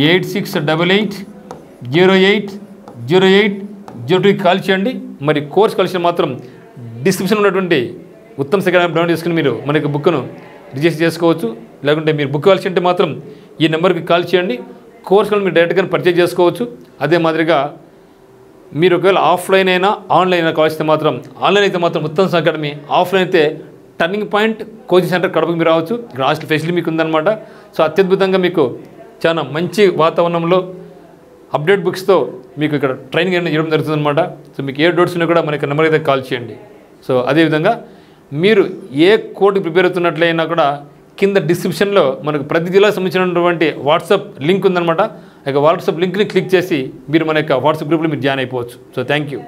8688080802 కాల్ చేయండి. మరి కోర్స్ కలిసిన మాత్రం డిస్క్రిప్షన్ ఉన్నటువంటి ఉత్తమ్స్ అకాడమీ డౌన్లోడ్ చేసుకుని మీరు మనకి బుక్ను రిజిస్టర్ చేసుకోవచ్చు. లేకుంటే మీరు బుక్ కావాల్సి ఉంటే మాత్రం ఈ నెంబర్కి కాల్ చేయండి. కోర్సులను మీరు డైరెక్ట్గా పర్చేజ్ చేసుకోవచ్చు. అదే మాదిరిగా మీరు ఒకవేళ ఆఫ్లైన్ అయినా ఆన్లైన్ అయినా కావాల్సితే మాత్రం ఆన్లైన్ అయితే మాత్రం ఉత్తమ్స్ అకాడమీ, ఆఫ్లైన్ అయితే టర్నింగ్ పాయింట్ కోచింగ్ సెంటర్ కడపకి మీరు రావచ్చు. ఇక్కడ హాస్టల్ ఫెసిలిటీ మీకు ఉందన్నమాట. సో అత్యద్భుతంగా మీకు చాలా మంచి వాతావరణంలో అప్డేట్ బుక్స్తో మీకు ఇక్కడ ట్రైనింగ్ అనేది ఇవ్వడం జరుగుతుందన్నమాట. సో మీకు ఏ డౌట్స్ ఉన్నా కూడా మనకి నెంబర్ అయితే కాల్ చేయండి. సో అదేవిధంగా మీరు ఏ కోర్టుకి ప్రిపేర్ అవుతున్నట్లయినా కూడా కింద డిస్క్రిప్షన్లో మనకు ప్రతి జిల్లాకు సంబంధించినటువంటి వాట్సాప్ లింక్ ఉందన్నమాట. ఆ వాట్సాప్ లింక్ని క్లిక్ చేసి మీరు మన యొక్క వాట్సాప్ గ్రూప్లో మీరు జాయిన్ అయిపోవచ్చు. So thank you.